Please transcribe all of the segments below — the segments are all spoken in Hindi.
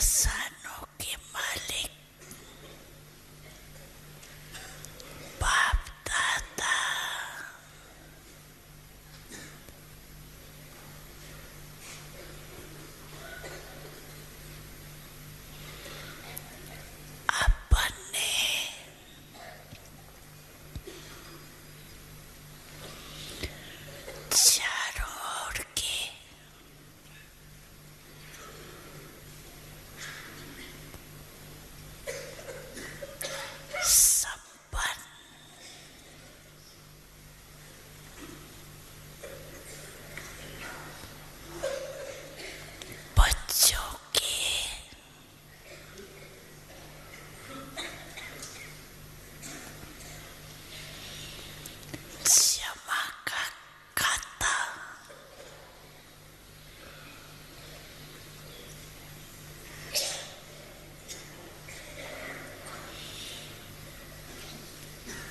खजानों के मालिक बाप दादा अपने चारों ओर के संपन्न बच्चों के जमा का खाता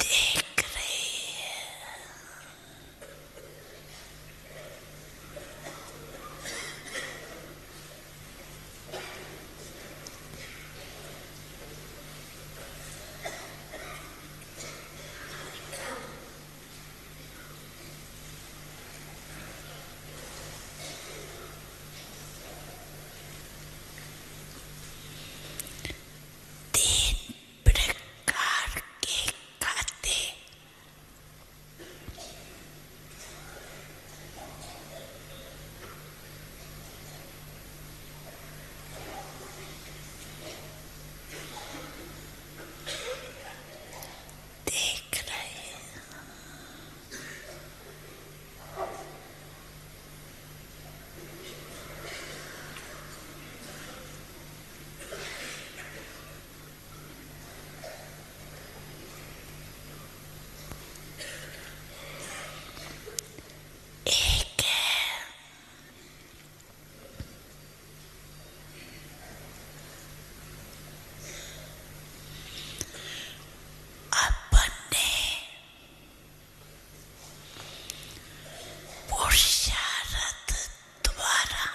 देख रही है। तीन प्रकार के खाते देख रहे हैं। एक है अपने पुरुषार्थ द्वारा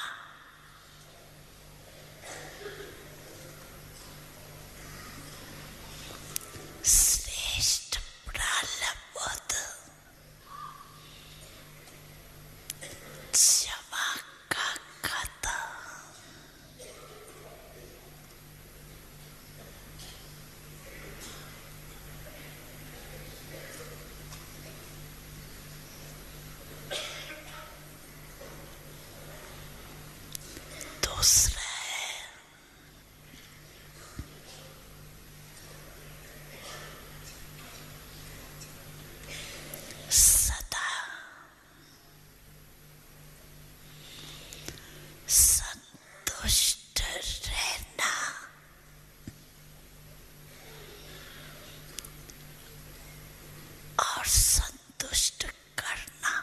श्रेष्ठ प्रारब्ध जमा का खाता दूसरा है सदा संतुष्ट रहना और संतुष्ट करना।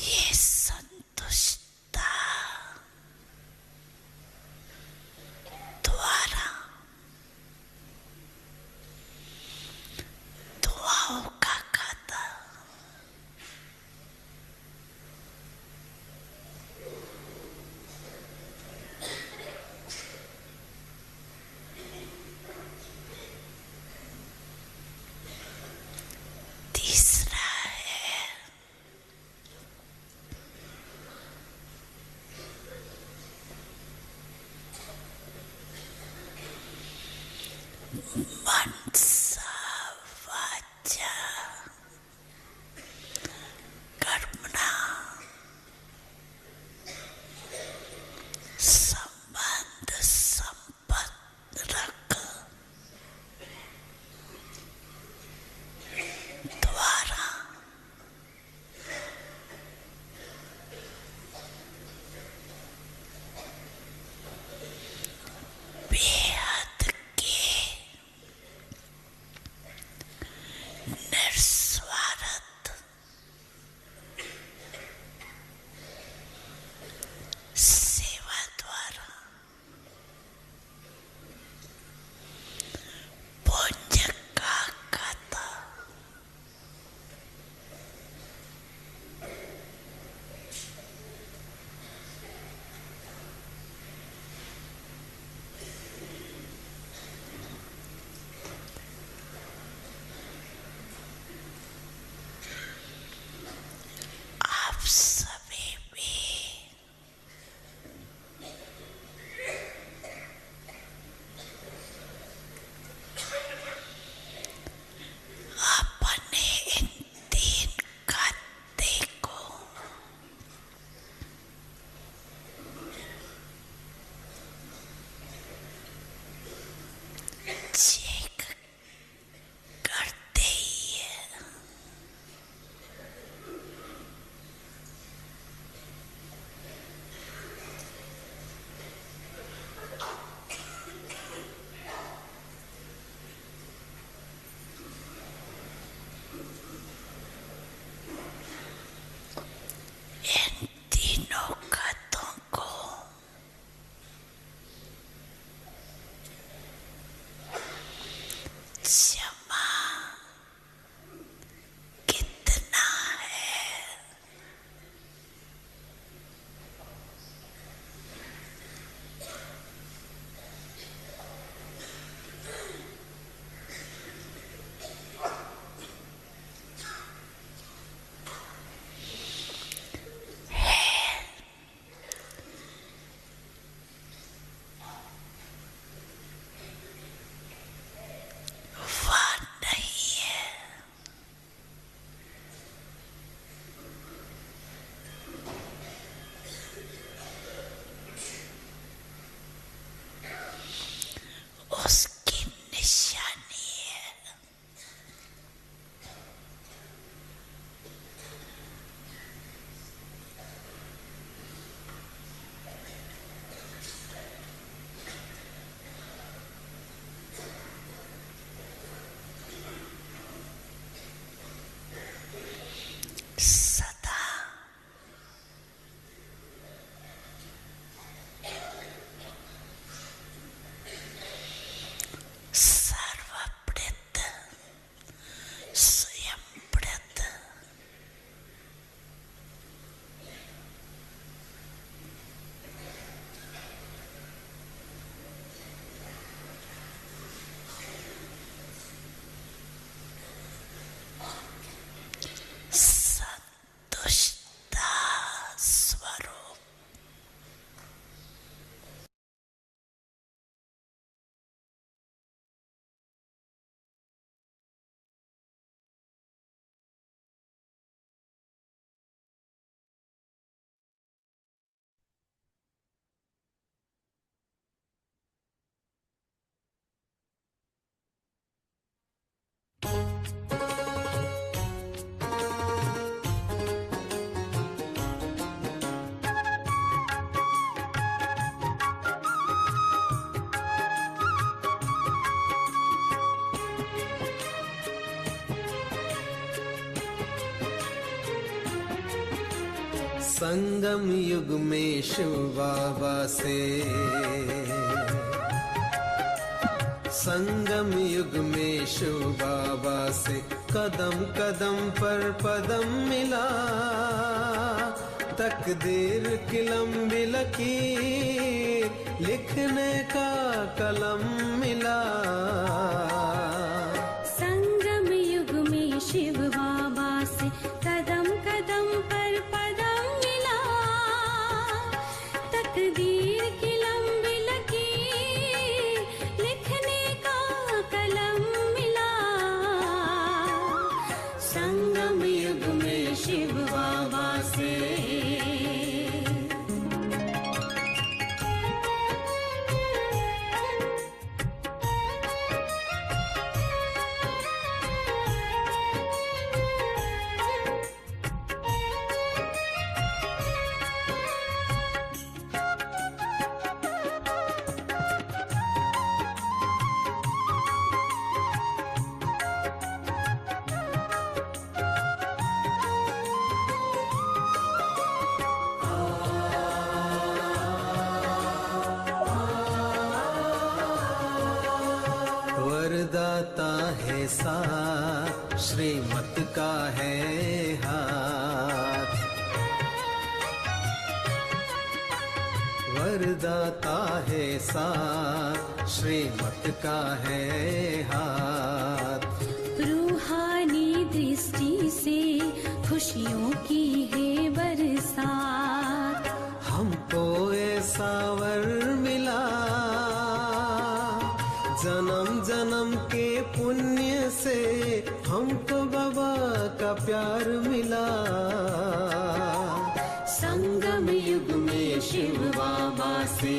ये संतुष्टता द्वारा दुआओं का खाता तीसरा है मनसा वाचा कर्मणा संबंध संपत्ति द्वारा बेहद के क्षमा कितना है? वह नहीं है। उसकी निशानी है। सदा सर्वप्रत स्वयंप्रत संतुष्टा स्वरूप संगम युग में शिव बाबा से, संगम युग में शिव बाबा से कदम कदम पर पदम मिला। तकदीर की लंबी लकीर लिखने का कलम मिला। संगम युग में शिव बाबा से कदम कदम पर पदम मिला। तकदीर की लंबी लकीर लिखने का कलम मिला। संगम युग में शिव बाबा से। वरदाता है साथ, श्रीमत का है हाथ। वरदाता है साथ, श्रीमत का है हाथ। रूहानी दृष्टि से खुशियों की है बरसात। हमको ऐसा वर मिला, जन्म जन्म के पुण्य से हमको बाबा का प्यार मिला। संगम युग में शिव बाबा से।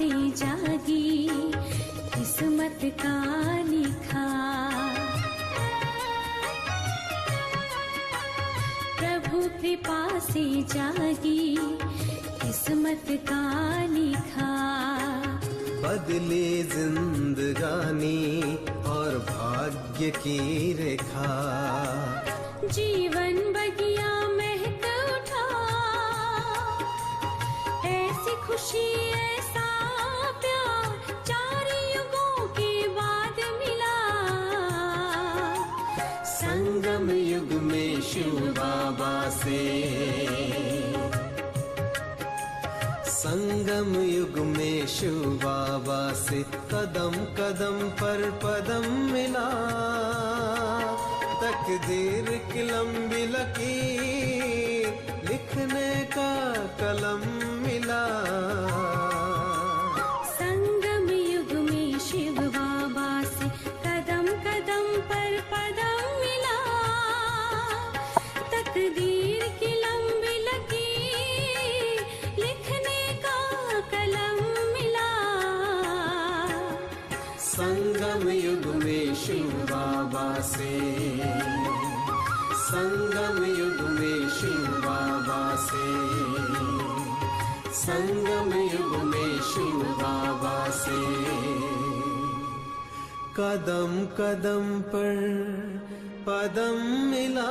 से जागी किस्मत का लिखा। प्रभु कृपा से जागी किस्मत का लिखा। बदले जिंदगानी और भाग्य की रेखा। जीवन बगिया महक उठा, ऐसी खुशी ऐसा प्यार 4 युगों के बाद मिला। संगम युग में शिव बाबा से, संगम युग में शिव बाबा से कदम कदम पर पदम मिला। तकदीर की लंबी लकीर लिखने का कलम मिला। संगम युग में शिव बाबा से कदम कदम पर पदम मिला। तकदीर की लंबी लकीर लिखने का कलम मिला। संगम युग में शिव बाबा से, संगम युग में शिव बाबा से, संगम युग में शिव बाबा से कदम कदम पर पदम मिला।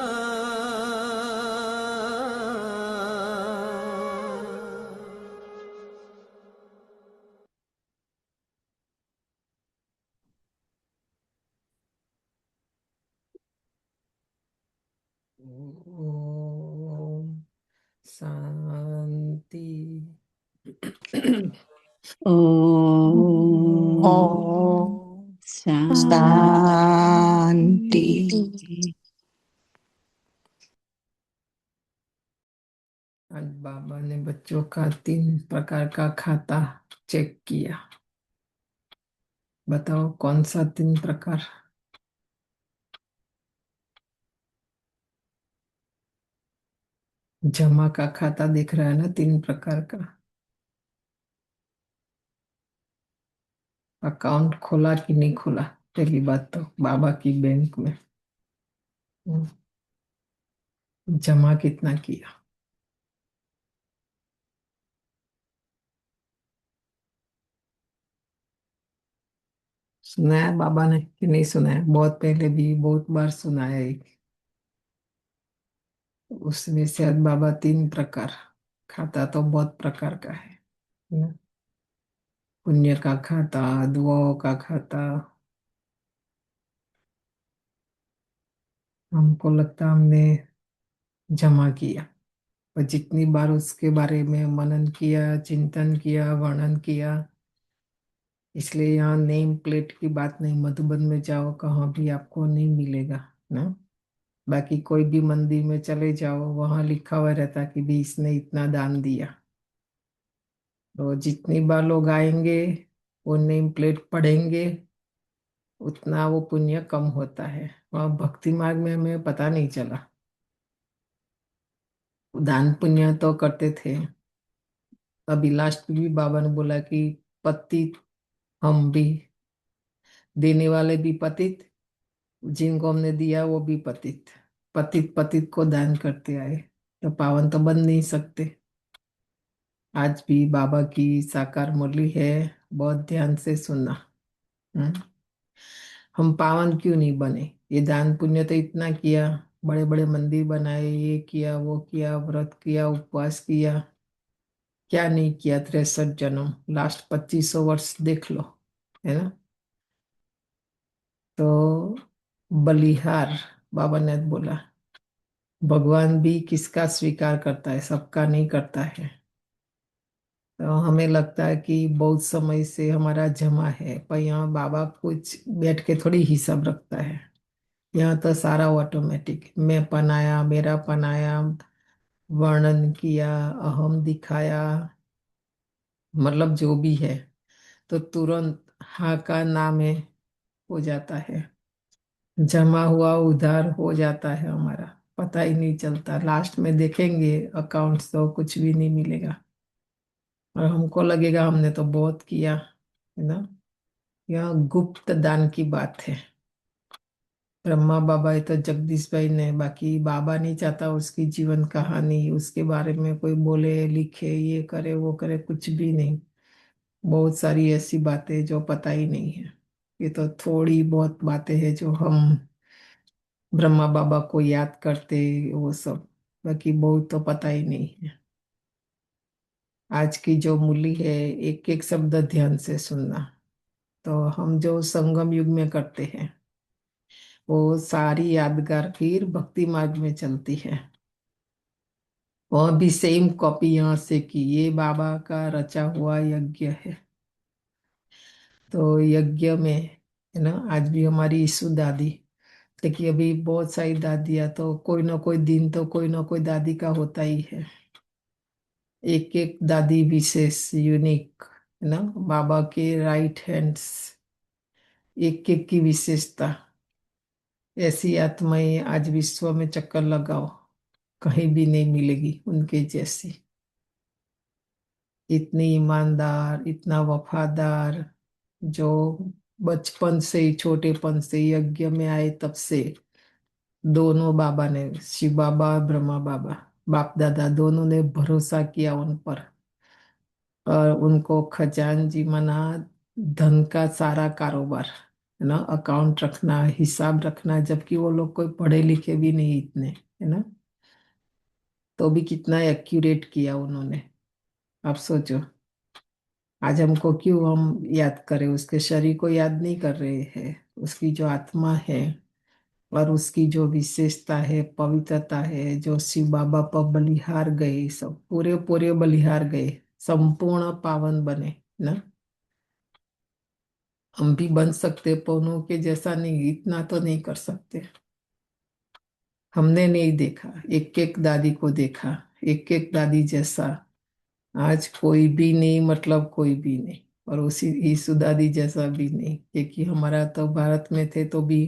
ओम शांति। ओम ओम शांति। शांति। आज बाबा ने बच्चों का 3 प्रकार का खाता चेक किया। बताओ कौन सा 3 प्रकार? जमा का खाता दिख रहा है ना, 3 प्रकार का। अकाउंट खोला कि नहीं खोला, पहली बात तो बाबा की बैंक में। जमा कितना किया? सुनाया बाबा ने कि नहीं सुनाया? बहुत पहले भी बहुत बार सुनाया है। उसमें से आज बाबा 3 प्रकार, खाता तो बहुत प्रकार का है ना? पुण्य का खाता, दुआओं का खाता। हमको लगता हमने जमा किया, और जितनी बार उसके बारे में मनन किया, चिंतन किया, वर्णन किया, इसलिए यहाँ नेम प्लेट की बात नहीं। मधुबन में जाओ कहाँ भी आपको नहीं मिलेगा ना। बाकी कोई भी मंदिर में चले जाओ, वहां लिखा हुआ रहता कि भी इसने इतना दान दिया। तो जितनी बार लोग आएंगे वो नेम प्लेट पढ़ेंगे, उतना वो पुण्य कम होता है। वहाँ भक्ति मार्ग में हमें पता नहीं चला। दान पुण्य तो करते थे। अभी लास्ट में भी बाबा ने बोला कि पतित हम भी, देने वाले भी पतित, जिनको हमने दिया वो भी पतित। पतित पतित को दान करते आए, तो पावन तो बन नहीं सकते। आज भी बाबा की साकार मुरली है, बहुत ध्यान से सुनना। हम्म? हम पावन क्यों नहीं बने? ये दान पुण्य तो इतना किया, बड़े बड़े मंदिर बनाए, ये किया वो किया, व्रत किया, उपवास किया, क्या नहीं किया? 63 जन्म, लास्ट 2500 वर्ष देख लो, है ना? तो बलिहार, बाबा ने बोला भगवान भी किसका स्वीकार करता है, सबका नहीं करता है। तो हमें लगता है कि बहुत समय से हमारा जमा है, पर यहाँ बाबा कुछ बैठ के थोड़ी हिसाब रखता है। यहाँ तो सारा ऑटोमेटिक, मैं पनाया, मेरा पनाया, वर्णन किया, अहम दिखाया, मतलब जो भी है, तो तुरंत हाँ का नाम है, हो जाता है। जमा हुआ उधार हो जाता है हमारा, पता ही नहीं चलता। लास्ट में देखेंगे अकाउंट्स तो कुछ भी नहीं मिलेगा। और हमको लगेगा हमने तो बहुत किया, है ना। यह गुप्त दान की बात है। ब्रह्मा बाबा है तो जगदीश भाई ने, बाकी बाबा नहीं चाहता उसकी जीवन कहानी उसके बारे में कोई बोले लिखे, ये करे वो करे, कुछ भी नहीं। बहुत सारी ऐसी बातें जो पता ही नहीं है। ये तो थोड़ी बहुत बातें हैं जो हम ब्रह्मा बाबा को याद करते, वो सब। बाकी बहुत तो पता ही नहीं है। आज की जो मूली है, एक एक शब्द ध्यान से सुनना। तो हम जो संगम युग में करते हैं वो सारी यादगार फिर भक्ति मार्ग में चलती है। वह भी सेम कॉपी यहाँ से की, ये बाबा का रचा हुआ यज्ञ है। तो यज्ञ में, है ना, आज भी हमारी ईसु दादी, देखिए अभी बहुत सारी दादियाँ, तो कोई ना कोई दिन तो कोई ना कोई दादी का होता ही है। एक एक दादी विशेष, यूनिक, है ना। बाबा के राइट हैंड्स, एक एक की विशेषता। ऐसी आत्माएं आज विश्व में चक्कर लगाओ, कहीं भी नहीं मिलेगी उनके जैसी। इतनी ईमानदार, इतना वफादार, जो बचपन से ही, छोटेपन से ही यज्ञ में आए तब से। दोनों बाबा ने, शिव बाबा और ब्रह्मा बाबा, बाप दादा दोनों ने भरोसा किया उन पर। और उनको खजानजी मना, धन का सारा कारोबार, है ना, अकाउंट रखना, हिसाब रखना, जबकि वो लोग कोई पढ़े लिखे भी नहीं इतने, है ना। तो भी कितना एक्यूरेट किया उन्होंने। आप सोचो, आज हमको क्यों हम याद करें, उसके शरीर को याद नहीं कर रहे हैं, उसकी जो आत्मा है और उसकी जो विशेषता है, पवित्रता है, जो शिव बाबा पर बलिहार गए, सब पूरे पूरे बलिहार गए, संपूर्ण पावन बने ना। हम भी बन सकते, पौनों के जैसा नहीं, इतना तो नहीं कर सकते। हमने नहीं देखा, एक एक दादी को देखा, एक एक दादी जैसा आज कोई भी नहीं, मतलब कोई भी नहीं। और उसी ईसु दादी जैसा भी नहीं, क्योंकि हमारा तो भारत में थे तो भी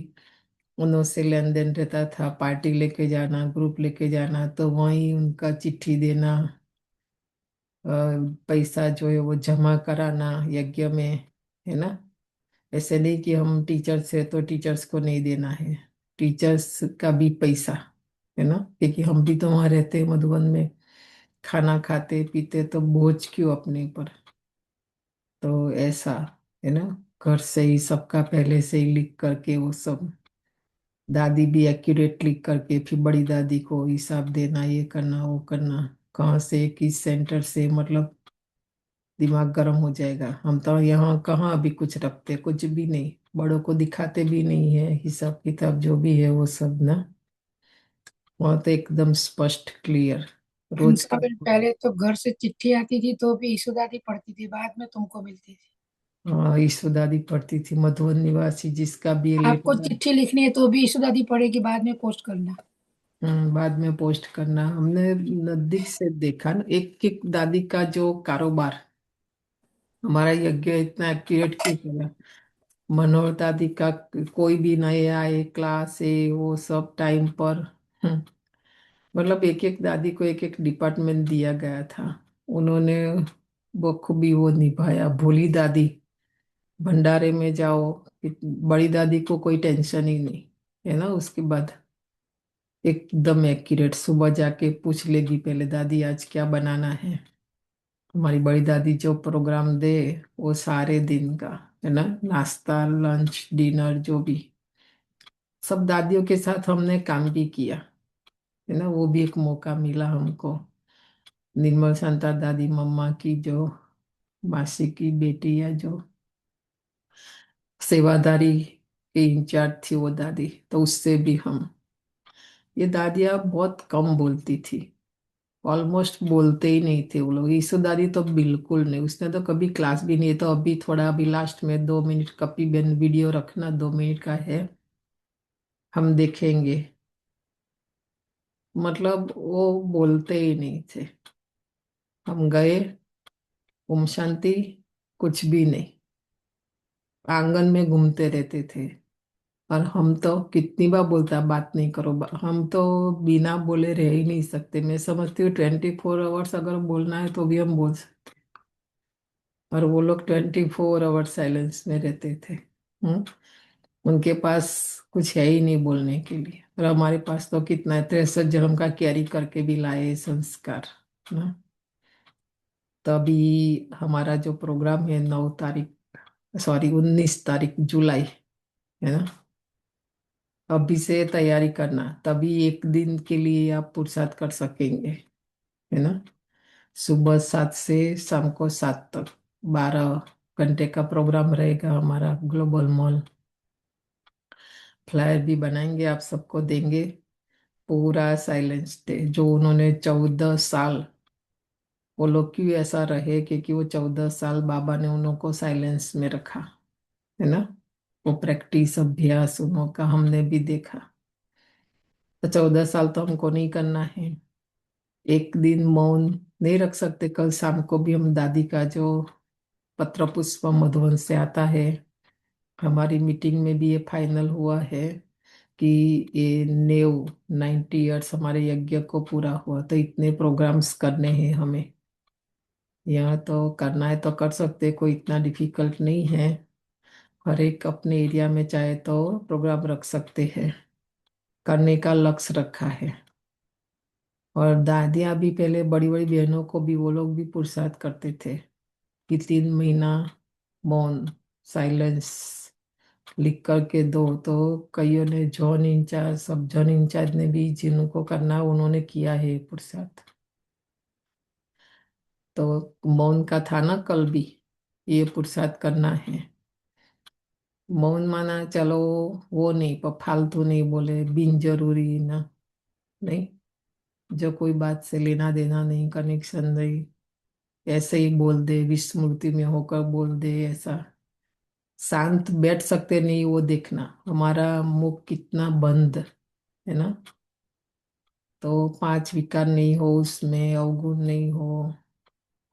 उन्हों से लेन देन रहता था, पार्टी लेके जाना, ग्रुप लेके जाना, तो वहीं उनका चिट्ठी देना, अ, पैसा जो है वो जमा कराना यज्ञ में, है ना। ऐसे नहीं कि हम टीचर्स है तो टीचर्स को नहीं देना है, टीचर्स का भी पैसा, है ना, क्योंकि हम भी तो वहाँ रहते मधुबन में, खाना खाते पीते, तो बोझ क्यों अपने पर। तो ऐसा, है ना, घर से ही सबका पहले से ही लिख करके वो सब, दादी भी एक्यूरेट लिख करके फिर बड़ी दादी को हिसाब देना, ये करना वो करना, कहाँ से किस सेंटर से, मतलब दिमाग गर्म हो जाएगा। हम तो यहाँ कहाँ अभी कुछ रखते, कुछ भी नहीं, बड़ों को दिखाते भी नहीं है, हिसाब किताब जो भी है वो सब ना। वहाँ तो एकदम स्पष्ट क्लियर, रोज का। अंतावन पहले तो घर से चिट्ठी आती थी तो भी ईशु दादी पढ़ती थी, बाद में तुमको मिलती थी। हाँ, ईशु दादी पढ़ती थी, मधुबन निवासी, जिसका भी ये आपको लेटर। चिट्ठी लिखनी है तो भी ईशु दादी पढ़ेगी, बाद में पोस्ट करना। बाद में पोस्ट करना, हमने नजदीक से देखा ना एक एक दादी का जो कारोबार। हमारा यज्ञ इतना एक्यूरेट क्यों चला, मनोहर दादी का, कोई भी नए आए क्लास है वो सब टाइम पर। हम्म, मतलब एक एक दादी को एक एक डिपार्टमेंट दिया गया था, उन्होंने बखूबी वो निभाया। भोली दादी, भंडारे में जाओ, बड़ी दादी को कोई टेंशन ही नहीं, है ना। उसके बाद एकदम एक्यूरेट, सुबह जाके पूछ लेगी पहले, दादी आज क्या बनाना है। हमारी बड़ी दादी जो प्रोग्राम दे वो सारे दिन का, है ना, नाश्ता लंच डिनर जो भी, सब दादियों के साथ हमने काम भी किया, है ना। वो भी एक मौका मिला हमको। निर्मल शांता दादी, मम्मा की जो मासी की बेटी है, जो सेवादारी के इंचार्ज थी वो दादी, तो उससे भी हम, ये दादियाँ बहुत कम बोलती थी, ऑलमोस्ट बोलते ही नहीं थे वो लोग। यीशु दादी तो बिल्कुल नहीं, उसने तो कभी क्लास भी नहीं। तो अभी थोड़ा, अभी लास्ट में 2 मिनट कपी बेन वीडियो रखना, 2 मिनट का है, हम देखेंगे। मतलब वो बोलते ही नहीं थे। हम गए, ओम शांति, कुछ भी नहीं, आंगन में घूमते रहते थे। और हम तो कितनी बार बोलता, बात नहीं करो, हम तो बिना बोले रह ही नहीं सकते। मैं समझती हूँ 24 आवर्स अगर बोलना है तो भी हम बोल सकते। और वो लोग 24 आवर साइलेंस में रहते थे। उनके पास कुछ है ही नहीं बोलने के लिए, और हमारे पास तो कितना है, 63 जन्म का कैरी करके भी लाए संस्कार ना। तभी हमारा जो प्रोग्राम है 9 तारीख, सॉरी 19 तारीख जुलाई, है ना। अभी से तैयारी करना, तभी एक दिन के लिए आप पुरुषार्थ कर सकेंगे, है ना। सुबह 7 से शाम को 7 तक 12 घंटे का प्रोग्राम रहेगा हमारा ग्लोबल मॉल। फ्लायर भी बनाएंगे, आप सबको देंगे। पूरा साइलेंस डे, जो उन्होंने 14 साल, वो लोग क्यों ऐसा रहे, क्योंकि वो 14 साल बाबा ने उनको साइलेंस में रखा, है ना। वो प्रैक्टिस अभ्यास उनका हमने भी देखा। तो 14 साल तो हमको नहीं करना है। एक दिन मौन नहीं रख सकते। कल शाम को भी हम दादी का जो पत्र पुष्प मधुबन से आता है, हमारी मीटिंग में भी ये फाइनल हुआ है कि ये 90 ईयर्स हमारे यज्ञ को पूरा हुआ, तो इतने प्रोग्राम्स करने हैं हमें। यहाँ तो करना है तो कर सकते, कोई इतना डिफिकल्ट नहीं है। हर एक अपने एरिया में चाहे तो प्रोग्राम रख सकते हैं, करने का लक्ष्य रखा है। और दादियाँ भी पहले, बड़ी बड़ी बहनों को भी वो लोग भी पुरुषार्थ करते थे कि 3 महीना मौन साइलेंस लिख करके दो। तो कईयों ने, जॉन इंचार्ज, सब जॉन इंचार्ज ने भी जिनको करना उन्होंने किया है पुरुषार्थ। तो मौन का था ना कल भी, ये पुरुषार्थ करना है। मौन माना चलो, वो नहीं, पर फालतू नहीं बोले, बिन जरूरी ना, नहीं, जो कोई बात से लेना देना नहीं, कनेक्शन नहीं, ऐसे ही बोल दे, विस्मृति में होकर बोल दे, ऐसा शांत बैठ सकते नहीं, वो देखना हमारा मुख कितना बंद, है ना। तो 5 विकार नहीं हो उसमें, अवगुण नहीं हो,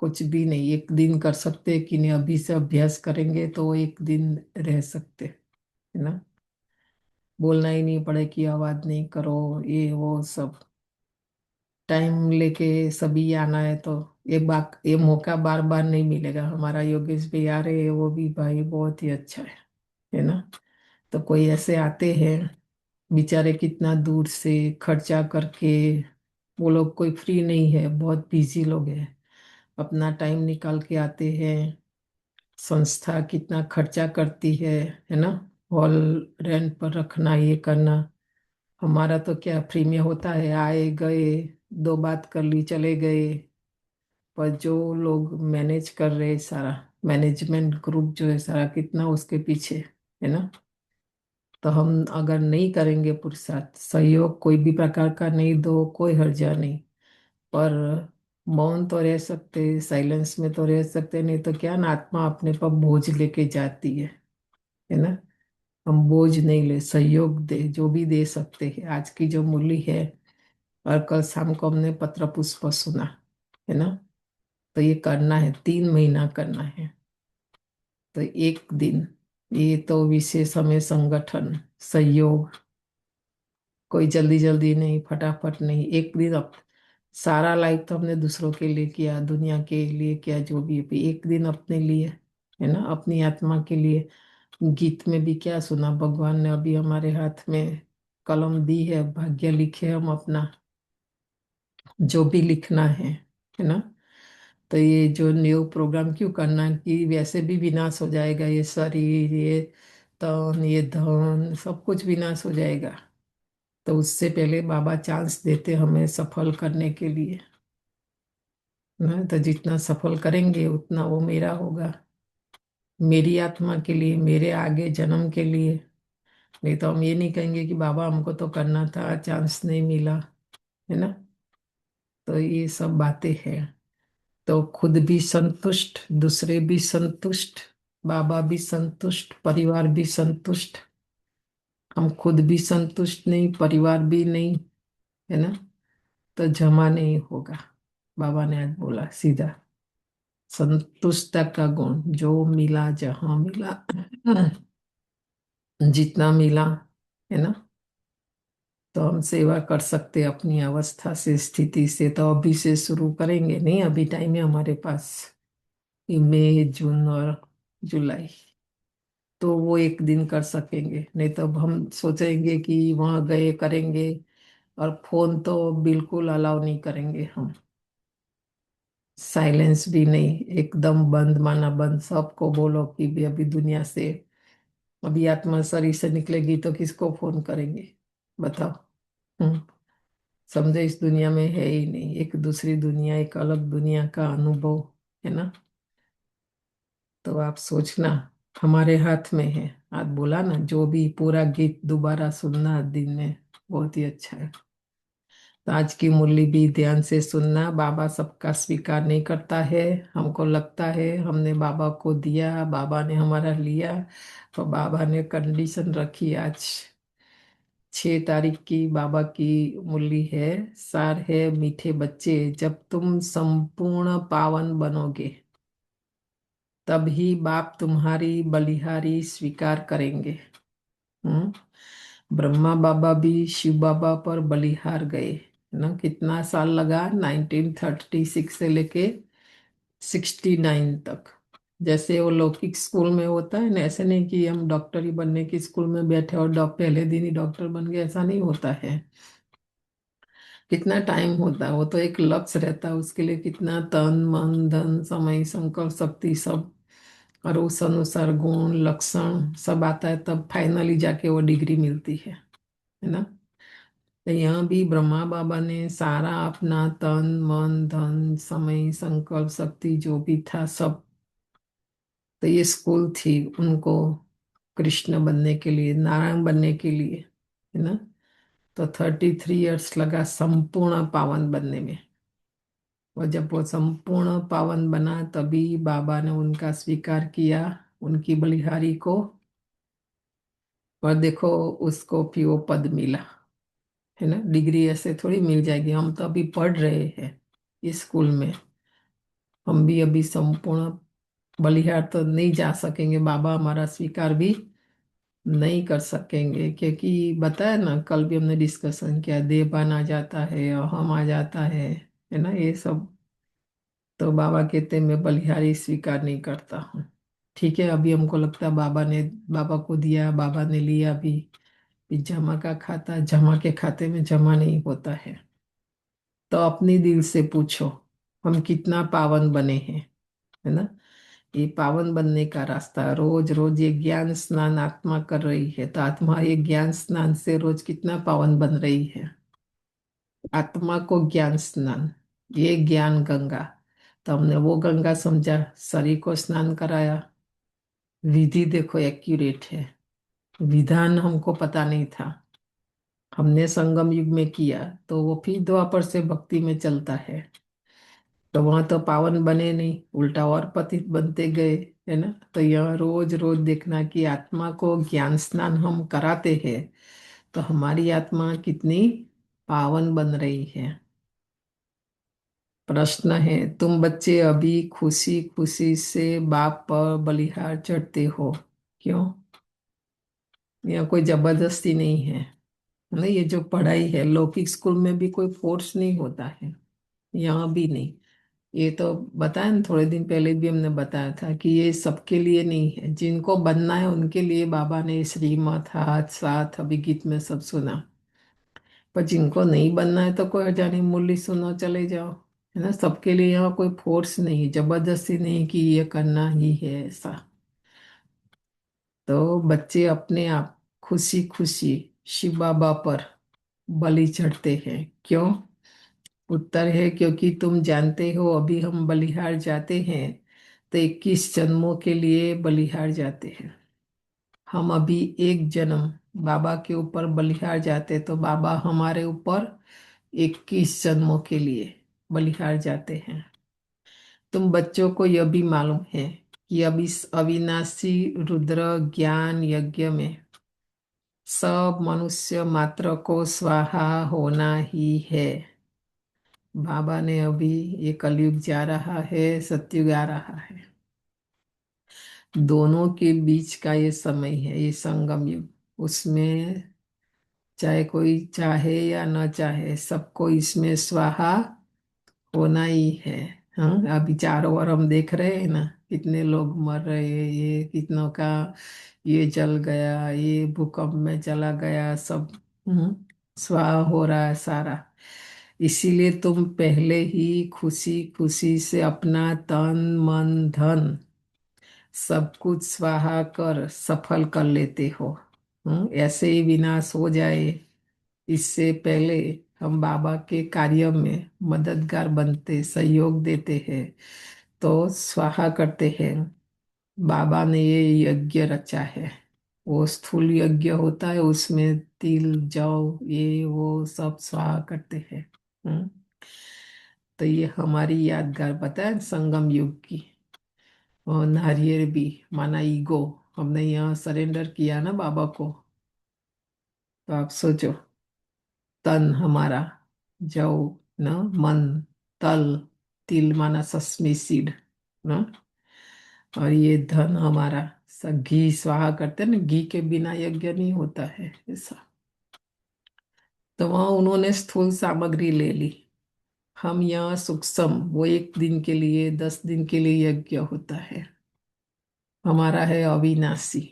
कुछ भी नहीं। एक दिन कर सकते कि नहीं, अभी से अभ्यास करेंगे तो एक दिन रह सकते, है ना। बोलना ही नहीं पड़े कि आवाज नहीं करो, ये वो सब। टाइम लेके सभी आना है तो ये मौका बार बार नहीं मिलेगा। हमारा योगेश भी आ रहे हैं, वो भी भाई बहुत ही अच्छा है ना। तो कोई ऐसे आते हैं बेचारे कितना दूर से खर्चा करके, वो लोग कोई फ्री नहीं है, बहुत बिजी लोग हैं, अपना टाइम निकाल के आते हैं। संस्था कितना खर्चा करती है ना। हॉल रेंट पर रखना, ये करना। हमारा तो क्या फ्री में होता है, आए गए, 2 बात कर ली, चले गए। पर जो लोग मैनेज कर रहे हैं, सारा मैनेजमेंट ग्रुप जो है सारा, कितना उसके पीछे, है ना। तो हम अगर नहीं करेंगे पुरुषार्थ, सहयोग कोई भी प्रकार का नहीं दो, कोई हर्जा नहीं। पर मौन तो रह सकते, साइलेंस में तो रह सकते, नहीं तो क्या ना, आत्मा अपने पर बोझ लेके जाती है ना। हम बोझ नहीं ले, सहयोग दे, जो भी दे सकते हैं। आज की जो मूल्य है, और कल शाम को हमने पत्र पुष्प सुना, है ना। तो ये करना है, 3 महीना करना है। तो एक दिन, ये तो विशेष हमें संगठन सहयोग, कोई जल्दी जल्दी नहीं, फटाफट नहीं, एक दिन। अब सारा लाइफ तो हमने दूसरों के लिए किया, दुनिया के लिए किया, जो भी है, एक दिन अपने लिए, है ना, अपनी आत्मा के लिए। गीत में भी क्या सुना, भगवान ने अभी हमारे हाथ में कलम दी है, भाग्य लिखे हम अपना, जो भी लिखना है ना। तो ये जो न्यू प्रोग्राम क्यों करना, कि वैसे भी विनाश हो जाएगा, ये शरीर, ये तन, ये धन, सब कुछ विनाश हो जाएगा। तो उससे पहले बाबा चांस देते हमें सफल करने के लिए ना। तो जितना सफल करेंगे उतना वो मेरा होगा, मेरी आत्मा के लिए, मेरे आगे जन्म के लिए। नहीं तो हम ये नहीं कहेंगे कि बाबा हमको तो करना था, चांस नहीं मिला, है ना। तो ये सब बातें हैं। तो खुद भी संतुष्ट, दूसरे भी संतुष्ट, बाबा भी संतुष्ट, परिवार भी संतुष्ट। हम खुद भी संतुष्ट नहीं, परिवार भी नहीं, है ना। तो जमा नहीं होगा। बाबा ने आज बोला सीधा, संतुष्टता का गुण, जो मिला जहां मिला, जितना मिला, है ना। तो हम सेवा कर सकते अपनी अवस्था से, स्थिति से। तो अभी से शुरू करेंगे नहीं, अभी टाइम है हमारे पास। ये मई जून और जुलाई, तो वो एक दिन कर सकेंगे। नहीं तो अब हम सोचेंगे कि वहां गए करेंगे, और फोन तो बिल्कुल अलाउ नहीं करेंगे हम। साइलेंस भी नहीं, एकदम बंद माना बंद। सबको बोलो कि भी अभी दुनिया से, अभी आत्मा शरीर से निकलेगी तो किसको फोन करेंगे, बताओ। हम्म। समझे, इस दुनिया में है ही नहीं, एक दूसरी दुनिया, एक अलग दुनिया का अनुभव है ना। तो आप सोचना, हमारे हाथ में है। आज बोला ना, जो भी पूरा गीत दोबारा सुनना दिन में, बहुत ही अच्छा है। तो आज की मुरली भी ध्यान से सुनना। बाबा सबका स्वीकार नहीं करता है। हमको लगता है हमने बाबा को दिया, बाबा ने हमारा लिया, तो बाबा ने कंडीशन रखी। आज 6 तारीख की बाबा की मुरली है। सार है, मीठे बच्चे, जब तुम संपूर्ण पावन बनोगे तभी बाप तुम्हारी बलिहारी स्वीकार करेंगे। हम्म। ब्रह्मा बाबा भी शिव बाबा पर बलिहार गए ना। कितना साल लगा, 1936 से लेके 69 तक। जैसे वो लौकिक स्कूल में होता है ना, ऐसे नहीं कि हम डॉक्टर ही बनने की स्कूल में बैठे और पहले दिन ही डॉक्टर बन गए, ऐसा नहीं होता है। कितना टाइम होता है, वो तो एक लक्ष्य रहता है उसके लिए, कितना तन मन धन समय संकल्प शक्ति सब, और उस अनुसार गुण लक्षण सब आता है, तब फाइनली जाके वो डिग्री मिलती है ना। तो यहाँ भी ब्रह्मा बाबा ने सारा अपना तन मन धन समय संकल्प शक्ति जो भी था सब, तो ये स्कूल थी उनको कृष्ण बनने के लिए, नारायण बनने के लिए, है ना। तो 33 इयर्स लगा संपूर्ण पावन बनने में। और जब वो संपूर्ण पावन बना तभी बाबा ने उनका स्वीकार किया, उनकी बलिहारी को। और देखो, उसको भी वो पद मिला, है ना। डिग्री ऐसे थोड़ी मिल जाएगी, हम तो अभी पढ़ रहे हैं इस स्कूल में। हम भी अभी संपूर्ण बलिहार तो नहीं जा सकेंगे, बाबा हमारा स्वीकार भी नहीं कर सकेंगे, क्योंकि बताया ना, कल भी हमने डिस्कशन किया, देहभान आ जाता है और हम आ जाता है ना, ये सब। तो बाबा कहते मैं बलिहारी स्वीकार नहीं करता हूँ। ठीक है, अभी हमको लगता है बाबा को दिया, बाबा ने लिया भी जमा का खाता जमा के खाते में जमा नहीं होता है। तो अपने दिल से पूछो, हम कितना पावन बने हैं, है ना। ये पावन बनने का रास्ता, रोज रोज ये ज्ञान स्नान आत्मा कर रही है, तो आत्मा ये ज्ञान स्नान से रोज कितना पावन बन रही है। आत्मा को ज्ञान स्नान, ये ज्ञान गंगा। तो हमने वो गंगा समझा, शरीर को स्नान कराया। विधि देखो एक्यूरेट है, विधान हमको पता नहीं था, हमने संगम युग में किया, तो वो फिर द्वापर से भक्ति में चलता है। तो वहां तो पावन बने नहीं, उल्टा और पतित बनते गए, है ना। तो यह रोज रोज देखना कि आत्मा को ज्ञान स्नान हम कराते हैं, तो हमारी आत्मा कितनी पावन बन रही है। प्रश्न है, तुम बच्चे अभी खुशी खुशी से बाप पर बलिहार चढ़ते हो, क्यों? यह कोई जबरदस्ती नहीं है ना। ये जो पढ़ाई है, लौकिक स्कूल में भी कोई फोर्स नहीं होता है, यहाँ भी नहीं। ये तो बताया ना, थोड़े दिन पहले भी हमने बताया था कि ये सबके लिए नहीं है, जिनको बनना है उनके लिए बाबा ने श्रीमत हाथ साथ अभी गीत में सब सुना। पर जिनको नहीं बनना है तो कोई जानी मुरली सुनो चले जाओ, है ना। सबके लिए यहाँ कोई फोर्स नहीं, जबरदस्ती नहीं कि ये करना ही है ऐसा। तो बच्चे अपने आप खुशी खुशी शिव बाबा पर बलि चढ़ते हैं, क्यों? उत्तर है, क्योंकि तुम जानते हो अभी हम बलिहार जाते हैं तो 21 जन्मों के लिए बलिहार जाते हैं। हम अभी एक जन्म बाबा के ऊपर बलिहार जाते, तो बाबा हमारे ऊपर 21 जन्मों के लिए बलिहार जाते हैं। तुम बच्चों को यह भी मालूम है कि अब इस अविनाशी रुद्र ज्ञान यज्ञ में सब मनुष्य मात्र को स्वाहा होना ही है। बाबा ने अभी, ये कलयुग जा रहा है, सतयुग आ रहा है, दोनों के बीच का ये समय है, ये संगम युग। उसमें चाहे कोई चाहे या न चाहे, सबको इसमें स्वाहा होना ही हाँ, अभी चारों ओर हम देख रहे हैं ना, कितने लोग मर रहे हैं, ये कितनों का ये जल गया, ये भूकंप में चला गया, सब स्वाहा हो रहा है सारा। इसीलिए तुम पहले ही खुशी खुशी से अपना तन मन धन सब कुछ स्वाहा कर सफल कर लेते हो। ऐसे ही विनाश हो जाए इससे पहले हम बाबा के कार्य में मददगार बनते, सहयोग देते हैं, तो स्वाहा करते हैं। बाबा ने ये यज्ञ रचा है, वो स्थूल यज्ञ होता है, उसमें तिल जौ ये वो सब स्वाहा करते हैं। हम्म, तो ये हमारी यादगार बताए संगम युग की। और नारियल भी माना ईगो, हमने यहाँ सरेंडर किया ना बाबा को। तो आप सोचो, तन हमारा, जौ न, मन, तल, तिल माना सस्मी सीड न, और ये धन हमारा, घी स्वाहा करते हैं ना, घी के बिना यज्ञ नहीं होता है ऐसा। तो वहां उन्होंने स्थूल सामग्री ले ली, हम यहाँ सूक्ष्म, वो 1 दिन के लिए 10 दिन के लिए यज्ञ होता है। हमारा है अविनाशी,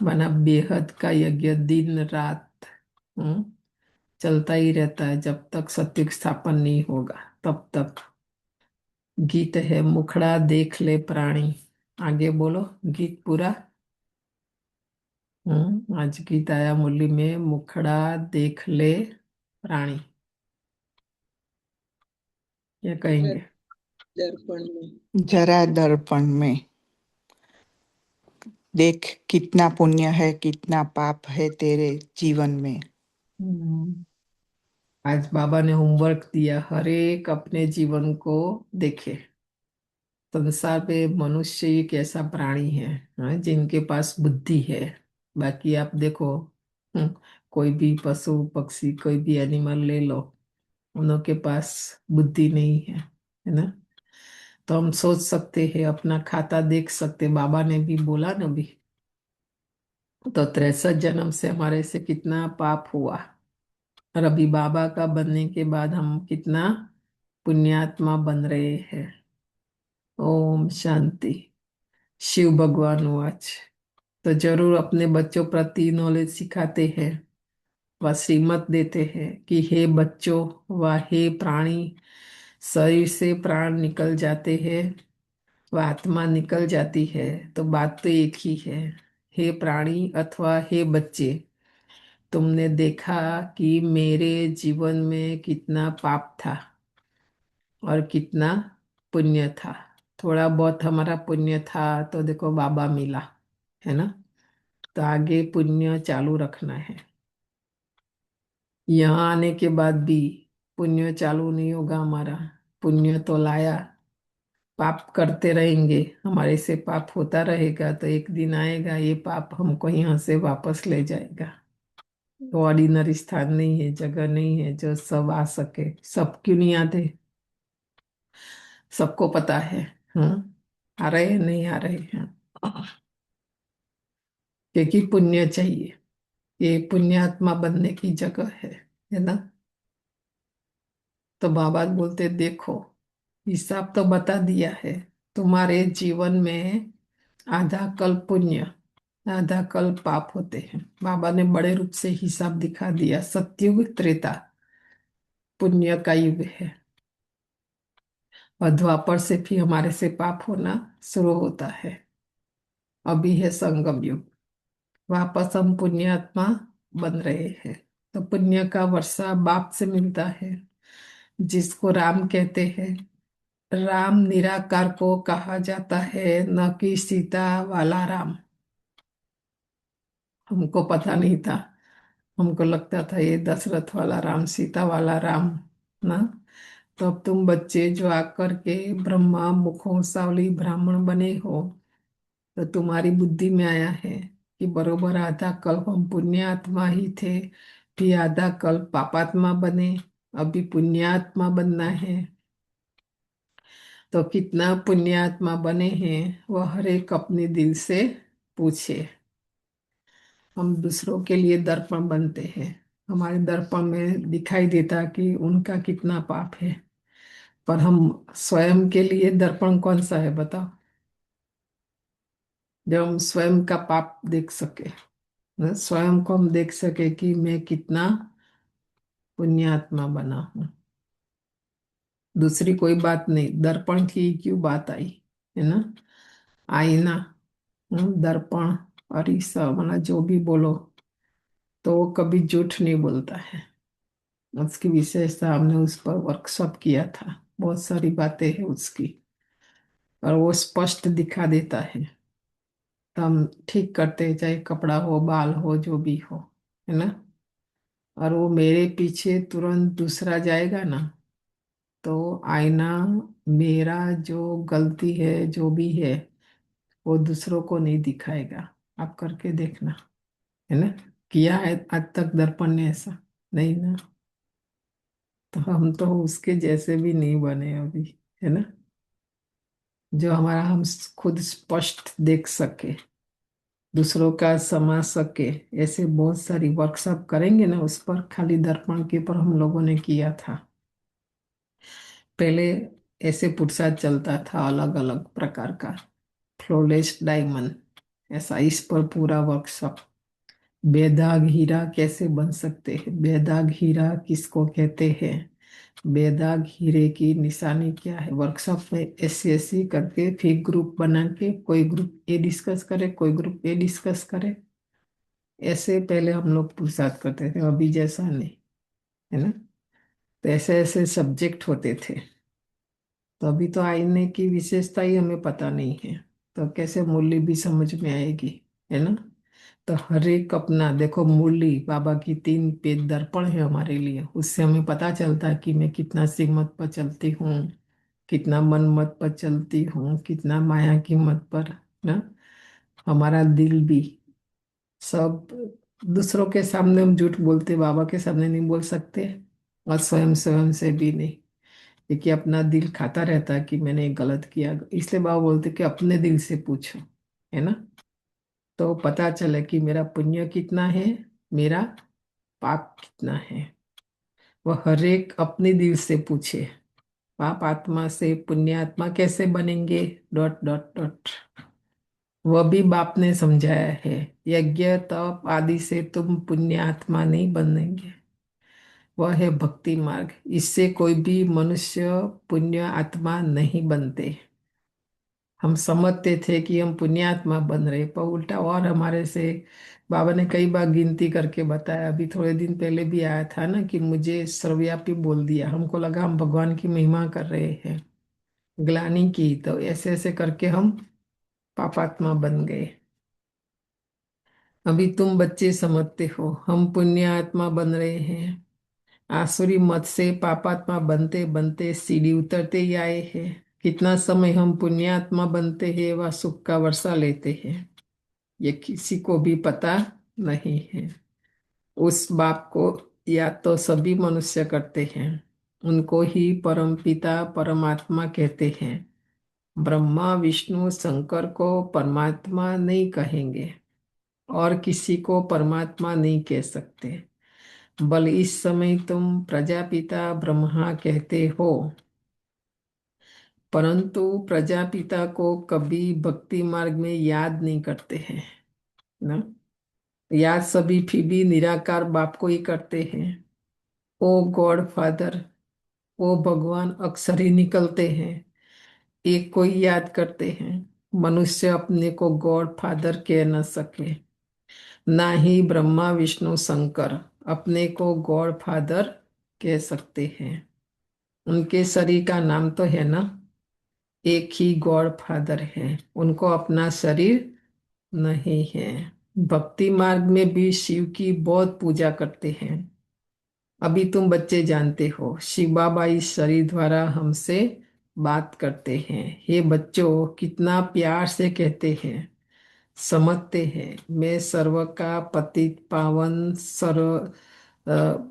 माना बेहद का यज्ञ, दिन रात हम्म चलता ही रहता है जब तक सत्य स्थापन नहीं होगा तब तक। गीत है मुखड़ा देख ले प्राणी, आगे बोलो गीत पूरा। आज गीत आया मुरली में, मुखड़ा देख ले प्राणी, ये दर, कहेंगे। दर्पण में जरा दर्पण में देख, कितना पुण्य है कितना पाप है तेरे जीवन में। हम्म, आज बाबा ने होमवर्क दिया, हर एक अपने जीवन को देखे। संसार पे मनुष्य एक ऐसा प्राणी है, जिनके पास बुद्धि है। बाकी आप देखो, हम्म, कोई भी पशु पक्षी कोई भी एनिमल ले लो, उनों के पास बुद्धि नहीं है ना। तो हम सोच सकते हैं, अपना खाता देख सकते, बाबा ने भी बोला ना भी, तो 63 जन्म से हमारे से कितना पाप हुआ, और अभी बाबा का बनने के बाद हम कितना पुण्यात्मा बन रहे हैं। ओम शांति। शिव भगवान वाच। तो जरूर अपने बच्चों प्रति नॉलेज सिखाते हैं, व श्रीमत देते हैं कि हे बच्चों व हे प्राणी, शरीर से प्राण निकल जाते हैं व आत्मा निकल जाती है, तो बात तो एक ही है। हे प्राणी अथवा हे बच्चे, तुमने देखा कि मेरे जीवन में कितना पाप था और कितना पुण्य था। थोड़ा बहुत हमारा पुण्य था तो देखो बाबा मिला, है ना। तो आगे पुण्य चालू रखना है। यहाँ आने के बाद भी पुण्य चालू नहीं होगा हमारा। पुण्य तो लाया, पाप करते रहेंगे, हमारे से पाप होता रहेगा, तो एक दिन आएगा ये पाप हमको यहाँ से वापस ले जाएगा। तो ऑर्डिनरी स्थान नहीं है, जगह नहीं है जो सब आ सके। सब क्यों नहीं आते, सबको पता है। आ रहे हैं नहीं आ रहे हैं, क्योंकि पुण्य चाहिए, ये पुण्यात्मा बनने की जगह है ना। तो बाबा बोलते देखो, हिसाब तो बता दिया है, तुम्हारे जीवन में आधा कल पुण्य आधा कल पाप होते हैं। बाबा ने बड़े रूप से हिसाब दिखा दिया। सतयुग त्रेता पुण्य का युग है, और द्वापर से भी हमारे से पाप होना शुरू होता है। अभी है संगम युग, वापस हम पुण्यात्मा बन रहे हैं। तो पुण्य का वर्षा बाप से मिलता है, जिसको राम कहते हैं। राम निराकार को कहा जाता है, न कि सीता वाला राम। हमको पता नहीं था, हमको लगता था ये दशरथ वाला राम, सीता वाला राम ना। तो अब तुम बच्चे जो आकर के ब्रह्मा मुखोसावली ब्राह्मण बने हो, तो तुम्हारी बुद्धि में आया है कि बरोबर आधा कल्प हम पुण्यात्मा ही थे, फिर आधा कल्प पापात्मा बने, अभी पुण्यात्मा बनना है। तो कितना पुण्यात्मा बने हैं वह हर एक अपने दिल से पूछे। हम दूसरों के लिए दर्पण बनते हैं, हमारे दर्पण में दिखाई देता कि उनका कितना पाप है। पर हम स्वयं के लिए दर्पण कौन सा है बताओ, जब हम स्वयं का पाप देख सके, स्वयं को हम देख सके कि मैं कितना पुण्यात्मा बना हूँ। दूसरी कोई बात नहीं, दर्पण की क्यों बात आई, है ना। आईना, दर्पण और ये सब मतलब जो भी बोलो, तो वो कभी झूठ नहीं बोलता है। उसकी विशेषता हमने उस पर वर्कशॉप किया था, बहुत सारी बातें हैं उसकी, और वो स्पष्ट दिखा देता है। तो हम ठीक करते हैं, चाहे कपड़ा हो, बाल हो, जो भी हो, है ना। और वो मेरे पीछे तुरंत दूसरा जाएगा ना, तो आईना मेरा जो गलती है जो भी है वो दूसरों को नहीं दिखाएगा। आप करके देखना, है ना। किया है आज तक दर्पण ने ऐसा? नहीं ना। तो हम तो उसके जैसे भी नहीं बने अभी, है ना, जो हमारा हम खुद स्पष्ट देख सके, दूसरों का समझ सके। ऐसे बहुत सारी वर्कशॉप करेंगे ना उस पर, खाली दर्पण के पर हम लोगों ने किया था पहले। ऐसे पुरसाद चलता था अलग अलग प्रकार का, फ्लॉलेस डायमंड, ऐसा इस पर पूरा वर्कशॉप। बेदाग हीरा कैसे बन सकते हैं, बेदाग हीरा किसको कहते हैं, बेदाग हीरे की निशानी क्या है, वर्कशॉप में ऐसे ऐसे करके फिर ग्रुप बना के, कोई ग्रुप ये डिस्कस करे, कोई ग्रुप ये डिस्कस करे। ऐसे पहले हम लोग पुरुषार्थ करते थे, अभी जैसा नहीं, है ना। तो ऐसे ऐसे सब्जेक्ट होते थे। तो अभी तो आईने की विशेषता ही हमें पता नहीं है, तो कैसे मूल्य भी समझ में आएगी, है ना। तो हर एक अपना देखो, मुरली बाबा की 3 पेज दर्पण है हमारे लिए, उससे हमें पता चलता है कि मैं कितना सिमत पर चलती हूँ, कितना मन मत पर चलती हूँ, कितना माया की मत पर, ना। हमारा दिल भी सब, दूसरों के सामने हम झूठ बोलते, बाबा के सामने नहीं बोल सकते, और स्वयं स्वयं से भी नहीं, क्योंकि अपना दिल खाता रहता है कि मैंने ये गलत किया। इसलिए बाबा बोलते कि अपने दिल से पूछो, है ना, तो पता चले कि मेरा पुण्य कितना है, मेरा पाप कितना है। वह हर एक अपने दिल से पूछे, पाप आत्मा से पुण्य आत्मा कैसे बनेंगे, डॉट डॉट डॉट। वह भी बाप ने समझाया है, यज्ञ तप आदि से तुम पुण्य आत्मा नहीं बनेंगे, वह है भक्ति मार्ग, इससे कोई भी मनुष्य पुण्य आत्मा नहीं बनते। हम समझते थे कि हम पुण्यात्मा बन रहे, पर उल्टा और हमारे से बाबा ने कई बार गिनती करके बताया। अभी थोड़े दिन पहले भी आया था ना कि मुझे सर्वव्यापी बोल दिया, हमको लगा हम भगवान की महिमा कर रहे हैं, ग्लानि की, तो ऐसे ऐसे करके हम पापात्मा बन गए। अभी तुम बच्चे समझते हो हम पुण्य आत्मा बन रहे हैं, आसुरी मत से पापात्मा बनते बनते सीढ़ी उतरते ही आए हैं। कितना समय हम पुण्यात्मा बनते हैं, वह सुख का वर्षा लेते हैं, ये किसी को भी पता नहीं है। उस बाप को या तो सभी मनुष्य करते हैं, उनको ही परम पिता परमात्मा कहते हैं। ब्रह्मा विष्णु शंकर को परमात्मा नहीं कहेंगे, और किसी को परमात्मा नहीं कह सकते। बल इस समय तुम प्रजापिता ब्रह्मा कहते हो, परंतु प्रजापिता को कभी भक्ति मार्ग में याद नहीं करते हैं ना। याद सभी फिर भी निराकार बाप को ही करते हैं। ओ गॉड फादर, ओ भगवान अक्सर ही निकलते हैं, एक को ही याद करते हैं। मनुष्य अपने को गॉड फादर कह न सके, ना ही ब्रह्मा विष्णु शंकर अपने को गॉड फादर कह सकते हैं। उनके शरीर का नाम तो है ना, एक ही गॉड फादर है, उनको अपना शरीर नहीं है। भक्ति मार्ग में भी शिव की बहुत पूजा करते हैं। अभी तुम बच्चे जानते हो, शिव बाबा इस शरीर द्वारा हमसे बात करते हैं। हे बच्चों, कितना प्यार से कहते हैं, समझते हैं, मैं सर्व का पतित पावन सर्व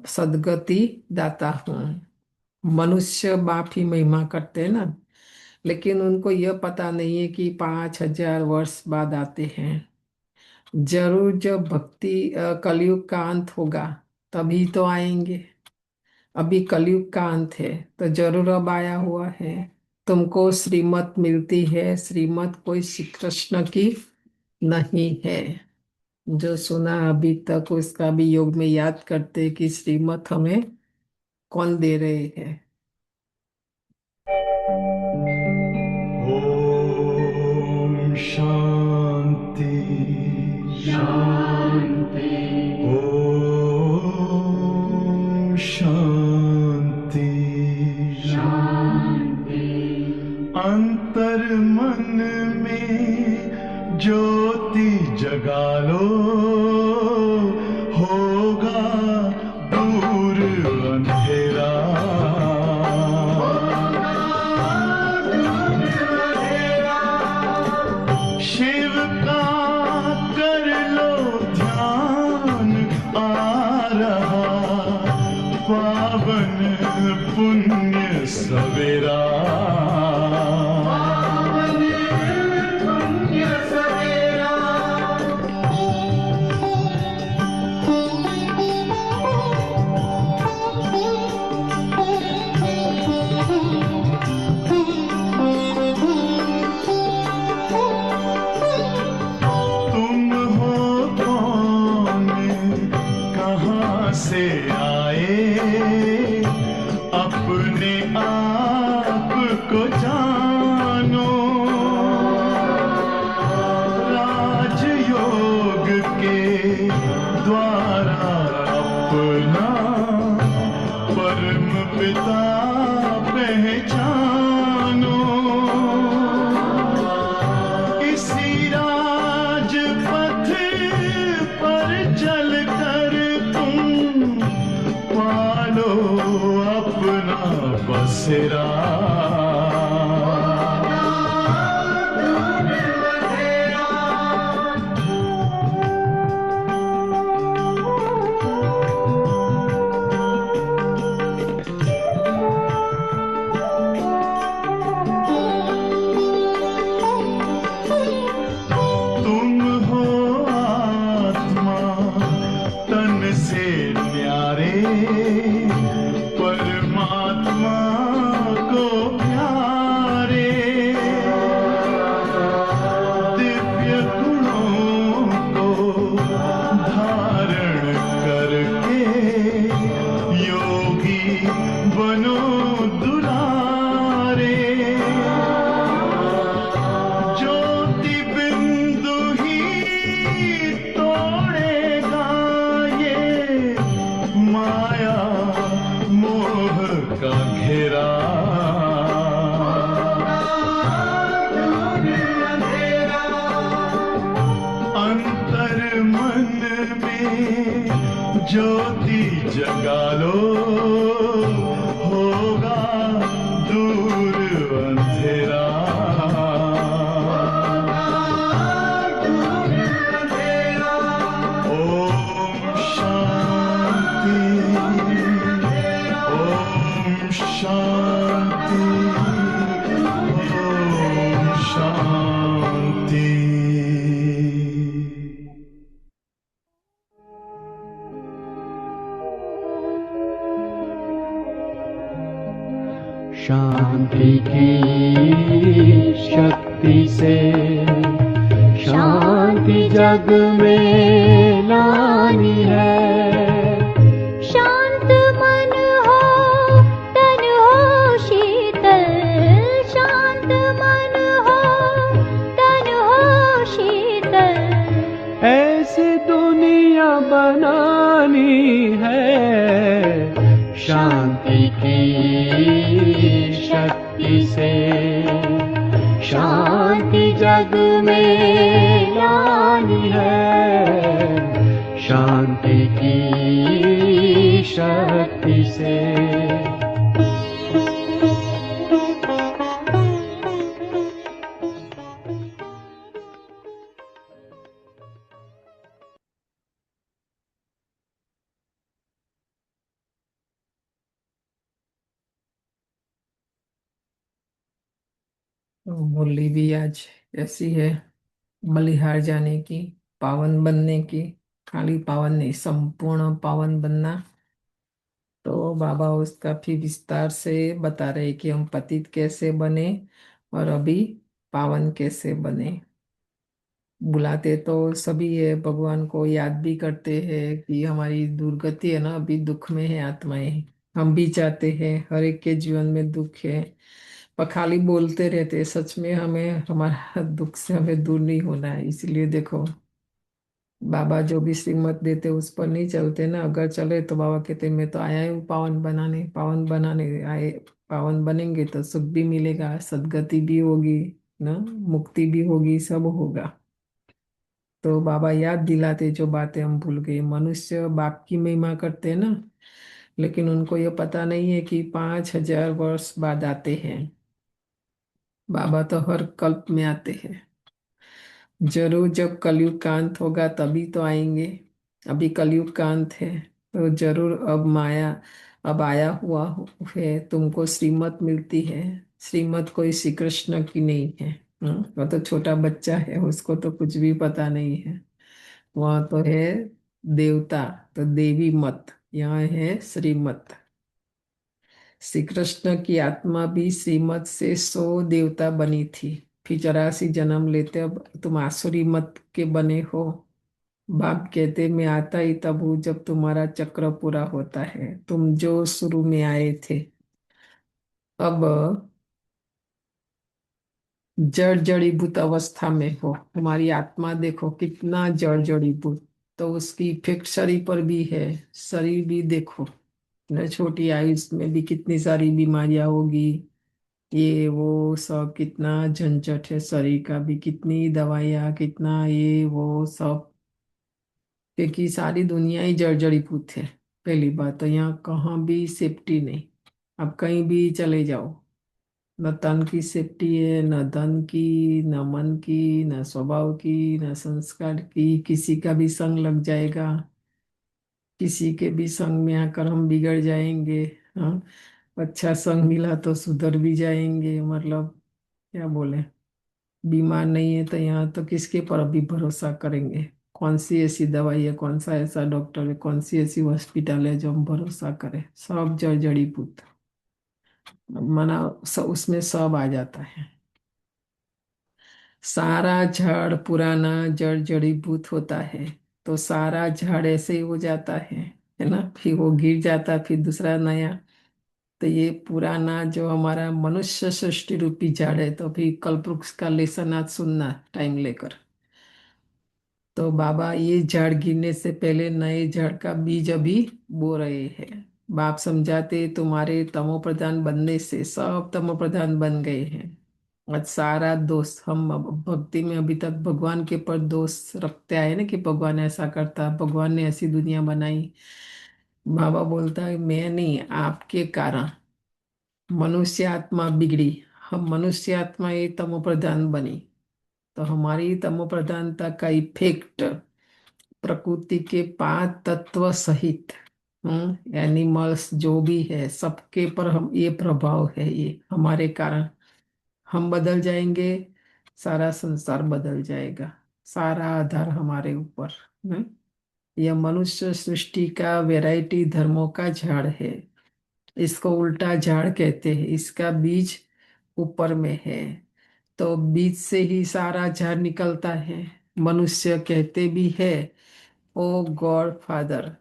सदगति दाता हूँ। मनुष्य बाप ही महिमा करते हैं ना, लेकिन उनको यह पता नहीं है कि 5,000 वर्ष बाद आते हैं। जरूर जब भक्ति कलयुग का अंत होगा तभी तो आएंगे। अभी कलयुग का अंत है, तो जरूर अब आया हुआ है। तुमको श्रीमत मिलती है, श्रीमत कोई श्री कृष्ण की नहीं है। जो सुना अभी तक उसका भी योग में याद करते कि श्रीमत हमें कौन दे रहे हैं। ओम शांति शांति। ओम शांति शांति। अंतर मन में ज्योति जगा लो, होगा दूर अंधेरा। शिव का कर लो ध्यान, आ रहा पावन पुण्य सवेरा। तुम हो कौन, कहाँ से आए, अपने आप को जानो। राजयोग के द्वारा अपना परम पिता पहचानो। इसी राजपथ पर चलकर तुम पालो अपना बसेरा। तुम हो आत्मा तन से न्यारे, परमात्मा को प्यारे। दिव्य गुणों को धारण करके योगी बनो दुलारे। ज्योति बिंदु ही तोड़ेगा ये माया मोह का घेरा। अंतर मन में ज्योति जगा लो, होगा दूर अंधेरा। ओम शांति। ओम शांति। ओम शांति। शांति की शक्ति से शांति जग में लानी है। शांत मन हो तन हो शीतल, शांत मन हो तन हो शीतल। ऐसी दुनिया बनानी है। शांति की शक्ति से शांति जग में लानी है। शांति की शक्ति से। तो मुरली भी आज ऐसी है, बलिहार जाने की, पावन बनने की। खाली पावन नहीं, संपूर्ण पावन बनना। तो तो बाबा उसका फिर विस्तार से बता रहे कि हम पतित कैसे बने और अभी पावन कैसे बने। बुलाते तो सभी है, भगवान को याद भी करते हैं कि हमारी दुर्गति है ना, अभी दुख में है आत्माएं। हम भी चाहते हैं, हर एक के जीवन में दुख है, पर खाली बोलते रहते हैं। सच में हमें हमारा दुख से हमें दूर नहीं होना है। इसलिए देखो, बाबा जो भी श्रीमत देते उस पर नहीं चलते ना। अगर चले तो बाबा कहते मैं तो आया हूँ पावन बनाने, पावन बनाने आए। पावन बनेंगे तो सुख भी मिलेगा, सद्गति भी होगी ना, मुक्ति भी होगी, सब होगा। तो बाबा याद दिलाते जो बातें हम भूल गए। मनुष्य बाप की महिमा करते हैं ना, लेकिन उनको ये पता नहीं है कि 5,000 वर्ष बाद आते हैं। बाबा तो हर कल्प में आते हैं। जरूर जब कलयुग का अंत होगा तभी तो आएंगे। अभी कलयुग का अंत है तो जरूर अब माया अब आया हुआ है। तुमको श्रीमत मिलती है। श्रीमत कोई श्री कृष्ण की नहीं है। वो तो छोटा बच्चा है, उसको तो कुछ भी पता नहीं है। वहाँ तो है देवता, तो देवी मत, यहाँ है श्रीमत। श्री कृष्ण की आत्मा भी श्रीमत से 100 देवता बनी थी। फिर 84 जन्म लेते, अब तुम आसुरी मत के बने हो। बाप कहते मैं आता ही तब हूँ जब तुम्हारा चक्र पूरा होता है। तुम जो शुरू में आए थे, अब जड़ जड़ीभूत अवस्था में हो। तुम्हारी आत्मा देखो कितना जड़ जड़ीभूत, तो उसकी इफेक्ट शरीर पर भी है। शरीर भी देखो न, छोटी आयुष में भी कितनी सारी बीमारियां होगी, ये वो सब कितना झंझट है। शरीर का भी कितनी दवाइयाँ, कितना ये वो सब, क्योंकि सारी दुनिया ही जर्जरीभूत है। पहली बात तो यहाँ कहाँ भी सेफ्टी नहीं। अब कहीं भी चले जाओ, न तन की सेफ्टी है, न धन की, न मन की, न स्वभाव की, न संस्कार की। किसी का भी संग लग जाएगा, किसी के भी संग में आकर हम बिगड़ जाएंगे। हाँ, अच्छा संग मिला तो सुधर भी जाएंगे। मतलब क्या बोले, बीमार नहीं है तो यहाँ तो किसके पर अभी भरोसा करेंगे। कौन सी ऐसी दवाई है, कौन सा ऐसा डॉक्टर है, कौन सी ऐसी हॉस्पिटल है जो हम भरोसा करें। सब जड़ जड़ीभूत मना, उसमें सब आ जाता है। सारा झाड़ पुराना जड़ जड़ीभूत होता है, तो सारा झाड़ ऐसे ही हो जाता है ना। फिर वो गिर जाता है, फिर दूसरा नया। तो ये पुराना जो हमारा मनुष्य सृष्टि रूपी झाड़ है, तो फिर कल्प वृक्ष का लेसन आज सुनना टाइम लेकर। तो बाबा ये झाड़ गिरने से पहले नए झाड़ का बीज अभी बो रहे हैं। बाप समझाते तुम्हारे तमो प्रधान बनने से सब तमो प्रधान बन गए हैं। आज सारा दोष हम अब भक्ति में अभी तक भगवान के पर दोष रखते आए ना, कि भगवान ऐसा करता, भगवान ने ऐसी दुनिया बनाई। बाबा बोलता है मैं नहीं, आपके कारण मनुष्य आत्मा बिगड़ी। हम मनुष्य आत्मा ये तमो प्रधान बनी, तो हमारी तमो प्रधानता का इफेक्ट प्रकृति के 5 तत्व सहित एनिमल्स जो भी है सबके पर हम ये प्रभाव है। ये हमारे कारण हम बदल जाएंगे, सारा संसार बदल जाएगा। सारा आधार हमारे ऊपर। हम्म? यह मनुष्य सृष्टि का वैरायटी धर्मों का झाड़ है। इसको उल्टा झाड़ कहते हैं। इसका बीज ऊपर में है, तो बीज से ही सारा झाड़ निकलता है। मनुष्य कहते भी है ओ गॉड फादर।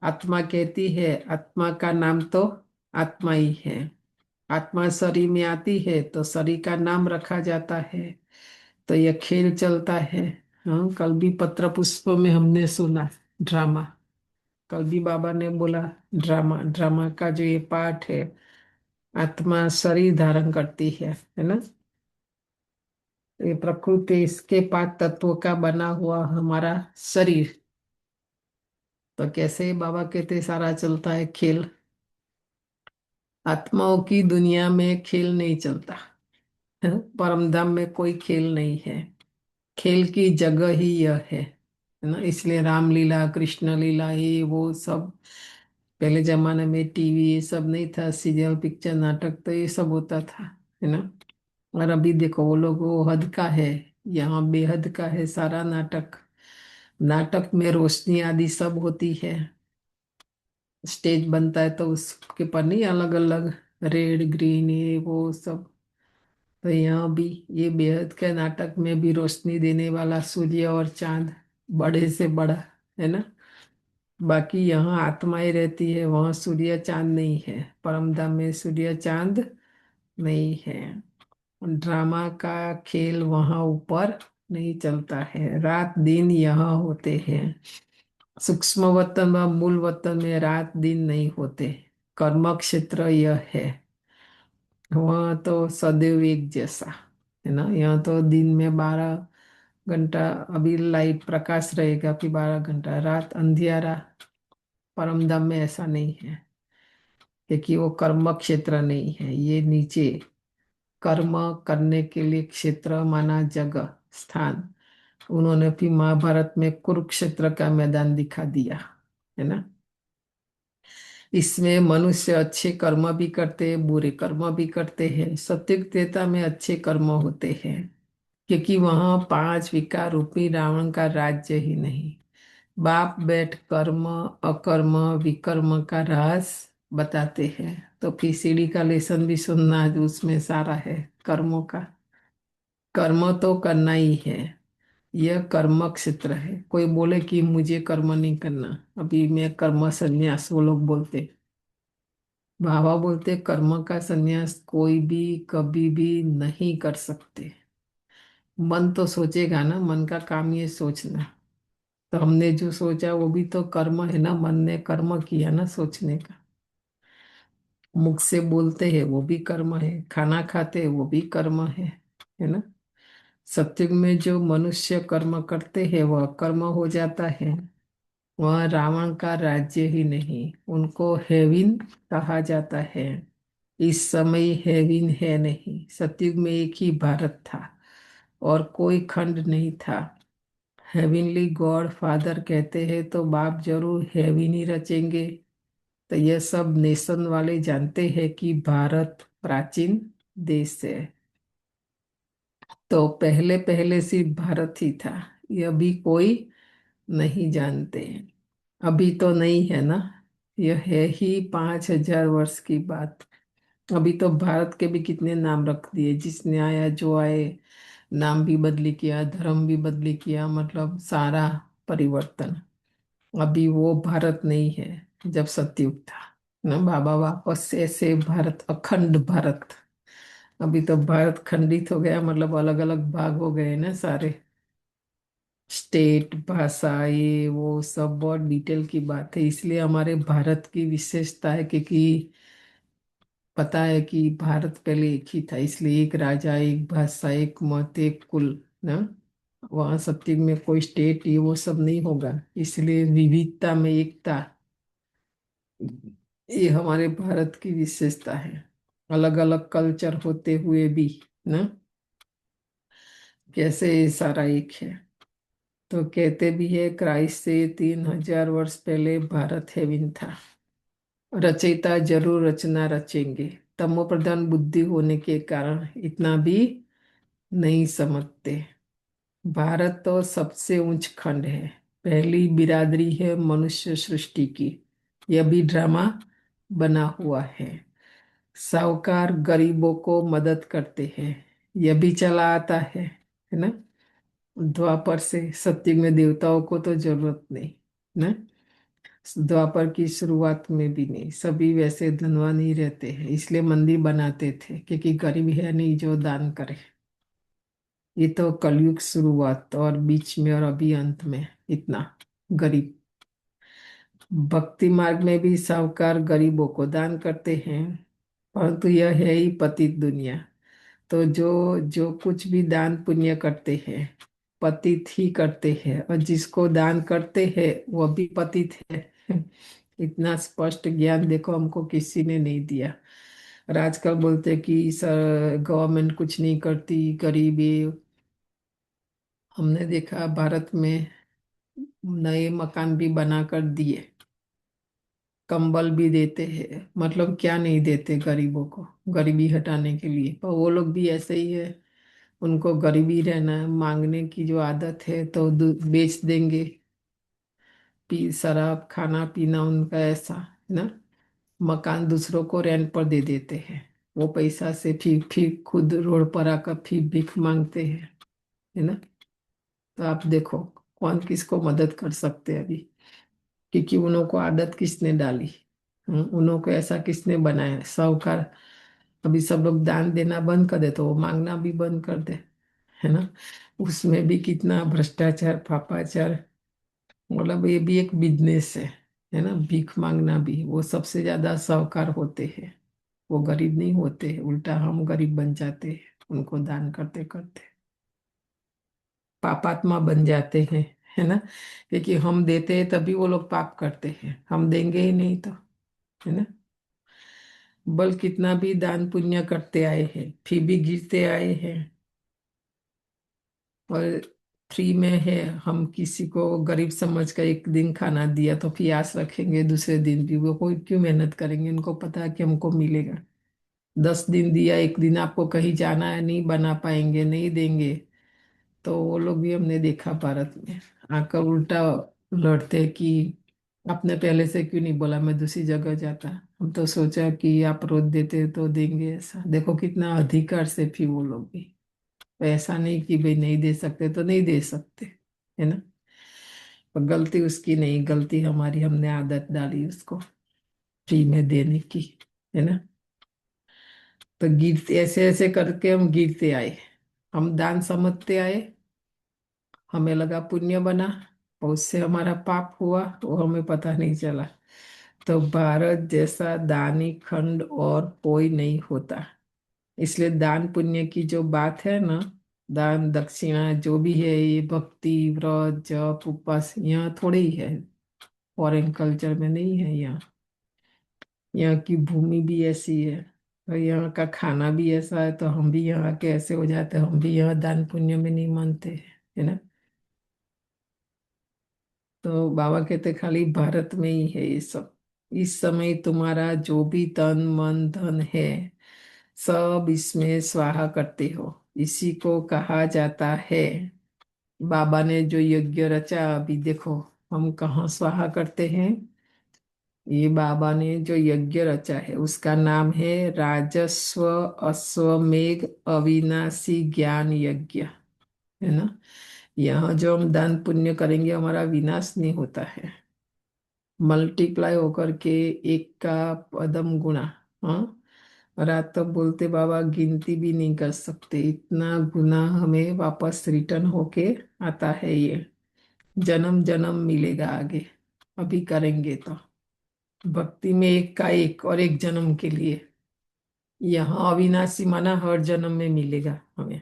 आत्मा कहती है, आत्मा का नाम तो आत्मा ही है। आत्मा शरीर में आती है तो शरीर का नाम रखा जाता है। तो यह खेल चलता है। हाँ, कल भी पत्र पुष्प में हमने सुना ड्रामा। कल भी बाबा ने बोला ड्रामा, ड्रामा का जो ये पार्ट है, आत्मा शरीर धारण करती है ना। ये प्रकृति इसके 5 तत्वों का बना हुआ हमारा शरीर। तो कैसे बाबा कहते सारा चलता है खेल। आत्माओं की दुनिया में खेल नहीं चलता है? परम धाम में कोई खेल नहीं है। खेल की जगह ही यह है ना। इसलिए रामलीला, कृष्ण लीला, ये वो सब पहले जमाने में टीवी ये सब नहीं था, सीरियल पिक्चर नाटक तो ये सब होता था, है ना। और अभी देखो वो लोग वो हद का है, यहाँ बेहद का है सारा नाटक। नाटक में रोशनी आदि सब होती है। स्टेज बनता है तो उसके पर नहीं अलग अलग रेड ग्रीन ये वो सब। तो यहाँ भी ये बेहद के नाटक में भी रोशनी देने वाला सूर्य और चांद बड़े से बड़ा है ना। बाकी यहाँ आत्माएं रहती है, वहाँ सूर्य चांद नहीं है। परमधाम में सूर्य चांद नहीं है। ड्रामा का खेल वहाँ ऊपर नहीं चलता है, रात दिन यहाँ होते हैं। सूक्ष्म वतन व मूल वतन में रात दिन नहीं होते। कर्म क्षेत्र यह है, वहाँ तो सदैव एक जैसा है ना। यहाँ तो दिन में 12 घंटा अभी लाइट प्रकाश रहेगा, फिर 12 घंटा रात अंधियारा। परमधाम में ऐसा नहीं है, क्योंकि वो कर्म क्षेत्र नहीं है। ये नीचे कर्म करने के लिए क्षेत्र माना जगह स्थान। उन्होंने फिर महाभारत में कुरुक्षेत्र का मैदान दिखा दिया है ना। इसमें मनुष्य अच्छे कर्म भी करते हैं, बुरे कर्म भी करते हैं। सत्युग त्रेता में अच्छे कर्म होते हैं, क्योंकि वहां 5 विकार रूपी रावण का राज्य ही नहीं। बाप बैठ कर्म अकर्म विकर्म का रहस्य बताते हैं। तो फिर सीढ़ी का लेसन भी सुनना, जो उसमें सारा है कर्मों का। कर्म तो करना ही है, यह कर्म क्षेत्र है। कोई बोले कि मुझे कर्म नहीं करना, अभी मैं कर्म संन्यास, वो लोग बोलते। बाबा बोलते कर्म का संन्यास कोई भी कभी भी नहीं कर सकते। मन तो सोचेगा ना, मन का काम ये सोचना। तो हमने जो सोचा वो भी तो कर्म है ना, मन ने कर्म किया ना सोचने का। मुख से बोलते हैं वो भी कर्म है, खाना खाते हैं वो भी कर्म है ना। सत्युग में जो मनुष्य कर्म करते हैं वह कर्म हो जाता है। वह रावण का राज्य ही नहीं, उनको हेविन कहा जाता है। इस समय हेविन है नहीं। सत्युग में एक ही भारत था और कोई खंड नहीं था। हेविनली गॉड फादर कहते हैं तो बाप जरूर हेविन ही रचेंगे। तो यह सब नेशन वाले जानते हैं कि भारत प्राचीन देश है। तो पहले पहले सिर्फ भारत ही था, यह भी कोई नहीं जानते। अभी तो नहीं है ना, यह है ही 5,000 वर्ष की बात। अभी तो भारत के भी कितने नाम रख दिए, जिसने आया जो आए, नाम भी बदली किया, धर्म भी बदली किया, मतलब सारा परिवर्तन। अभी वो भारत नहीं है जब सतयुग था ना। बाबा वापस से भारत, अखंड भारत। अभी तो भारत खंडित हो गया, मतलब अलग अलग भाग हो गए ना सारे। स्टेट भाषा ये वो सब बहुत डिटेल की बात है। इसलिए हमारे भारत की विशेषता है, क्योंकि पता है कि भारत पहले एक ही था। इसलिए एक राजा एक भाषा एक मत एक कुल ना। वहाँ सत्युग में कोई स्टेट ये वो सब नहीं होगा। इसलिए विविधता में एकता, ये हमारे भारत की विशेषता है। अलग अलग कल्चर होते हुए भी ना, कैसे ये सारा एक है। तो कहते भी है क्राइस्ट से 3,000 वर्ष पहले भारत हेविन था। रचयिता जरूर रचना रचेंगे, तमो प्रधान बुद्धि होने के कारण इतना भी नहीं समझते। भारत तो सबसे ऊंच खंड है, पहली बिरादरी है मनुष्य सृष्टि की। यह भी ड्रामा बना हुआ है। साहूकार गरीबों को मदद करते हैं, यह भी चला आता है ना। द्वापर से सत्युग में देवताओं को तो जरूरत नहीं ना। द्वापर की शुरुआत में भी नहीं, सभी वैसे धनवान ही रहते हैं। इसलिए मंदिर बनाते थे, क्योंकि गरीब है नहीं जो दान करे। ये तो कलयुग शुरुआत और बीच में और अभी अंत में इतना गरीब। भक्ति मार्ग में भी साहूकार गरीबों को दान करते हैं, परंतु यह है ही पतित दुनिया। तो जो जो कुछ भी दान पुण्य करते हैं पतित ही करते हैं, और जिसको दान करते हैं वह भी पतित है। इतना स्पष्ट ज्ञान देखो हमको किसी ने नहीं दिया। और आजकल बोलते हैं कि सर गवर्नमेंट कुछ नहीं करती, गरीब ये। हमने देखा भारत में नए मकान भी बनाकर दिए, कंबल भी देते हैं। मतलब क्या नहीं देते गरीबों को, गरीबी हटाने के लिए। पर वो लोग भी ऐसे ही है, उनको गरीबी रहना है, मांगने की जो आदत है तो बेच देंगे। शराब खाना पीना उनका ऐसा है ना। मकान दूसरों को रेंट पर दे देते हैं, वो पैसा से फिर खुद रोड पर आकर फिर भीख मांगते हैं, है ना। तो आप देखो कौन किसको मदद कर सकते हैं अभी, क्योंकि उन्हों को आदत किसने डाली, उन्हों को ऐसा किसने बनाया। साहूकार अभी सब लोग दान देना बंद कर दे तो वो मांगना भी बंद कर दे, है ना। उसमें भी कितना भ्रष्टाचार पापाचार, मतलब ये भी एक बिजनेस है ना। भीख मांगना भी, वो सबसे ज्यादा साहूकार होते हैं, वो गरीब नहीं होते, उल्टा हम गरीब बन जाते हैं उनको दान करते करते, पापात्मा बन जाते हैं, है ना। क्योंकि हम देते हैं तभी वो लोग पाप करते हैं, हम देंगे ही नहीं तो, है ना। बल कितना भी दान पुण्य करते आए हैं फिर भी गिरते आए हैं। और फ्री में है, हम किसी को गरीब समझ कर एक दिन खाना दिया तो फिर आस रखेंगे दूसरे दिन भी, वो कोई क्यों मेहनत करेंगे, उनको पता है कि हमको मिलेगा। 10 दिन दिया, एक दिन आपको कहीं जाना है नहीं बना पाएंगे, नहीं देंगे, तो वो लोग भी हमने देखा भारत में आकर उल्टा लड़ते हैं कि आपने पहले से क्यों नहीं बोला, मैं दूसरी जगह जाता। हम तो सोचा कि आप रोज देते तो देंगे, ऐसा देखो कितना अधिकार से फिर वो लोग भी। तो ऐसा नहीं कि भाई नहीं दे सकते तो नहीं दे सकते, है ना। पर गलती उसकी नहीं, गलती हमारी, हमने आदत डाली उसको फ्री में देने की, है ना। तो गिरते ऐसे ऐसे करके हम गिरते आए, हम दान समझते आए, हमें लगा पुण्य बना और उससे हमारा पाप हुआ वो हमें पता नहीं चला। तो भारत जैसा दानी खंड और कोई नहीं होता। इसलिए दान पुण्य की जो बात है ना, दान दक्षिणा जो भी है, ये भक्ति व्रत जप उपवास यहाँ थोड़े ही है, फॉरेन कल्चर में नहीं है। यहाँ की भूमि भी ऐसी है और यहाँ का खाना भी ऐसा है, तो हम भी यहाँ के ऐसे हो जाते हैं, हम भी यहाँ दान पुण्य में नहीं मानते, है ना। तो बाबा कहते खाली भारत में ही है ये सब। इस समय तुम्हारा जो भी तन मन धन है सब इसमें स्वाहा करते हो, इसी को कहा जाता है। बाबा ने जो यज्ञ रचा अभी देखो हम कहाँ स्वाहा करते हैं। ये बाबा ने जो यज्ञ रचा है उसका नाम है राजस्व अश्वमेघ अविनाशी ज्ञान यज्ञ, है ना। यहाँ जो हम दान पुण्य करेंगे हमारा विनाश नहीं होता है, मल्टीप्लाई होकर के एक का पदम गुणा। हाँ, और आज तक बोलते बाबा गिनती भी नहीं कर सकते, इतना गुना हमें वापस रिटर्न होके आता है। ये जन्म जन्म मिलेगा आगे, अभी करेंगे तो भक्ति में एक का एक और एक जन्म के लिए। यहाँ अविनाशी माना हर जन्म में मिलेगा हमें।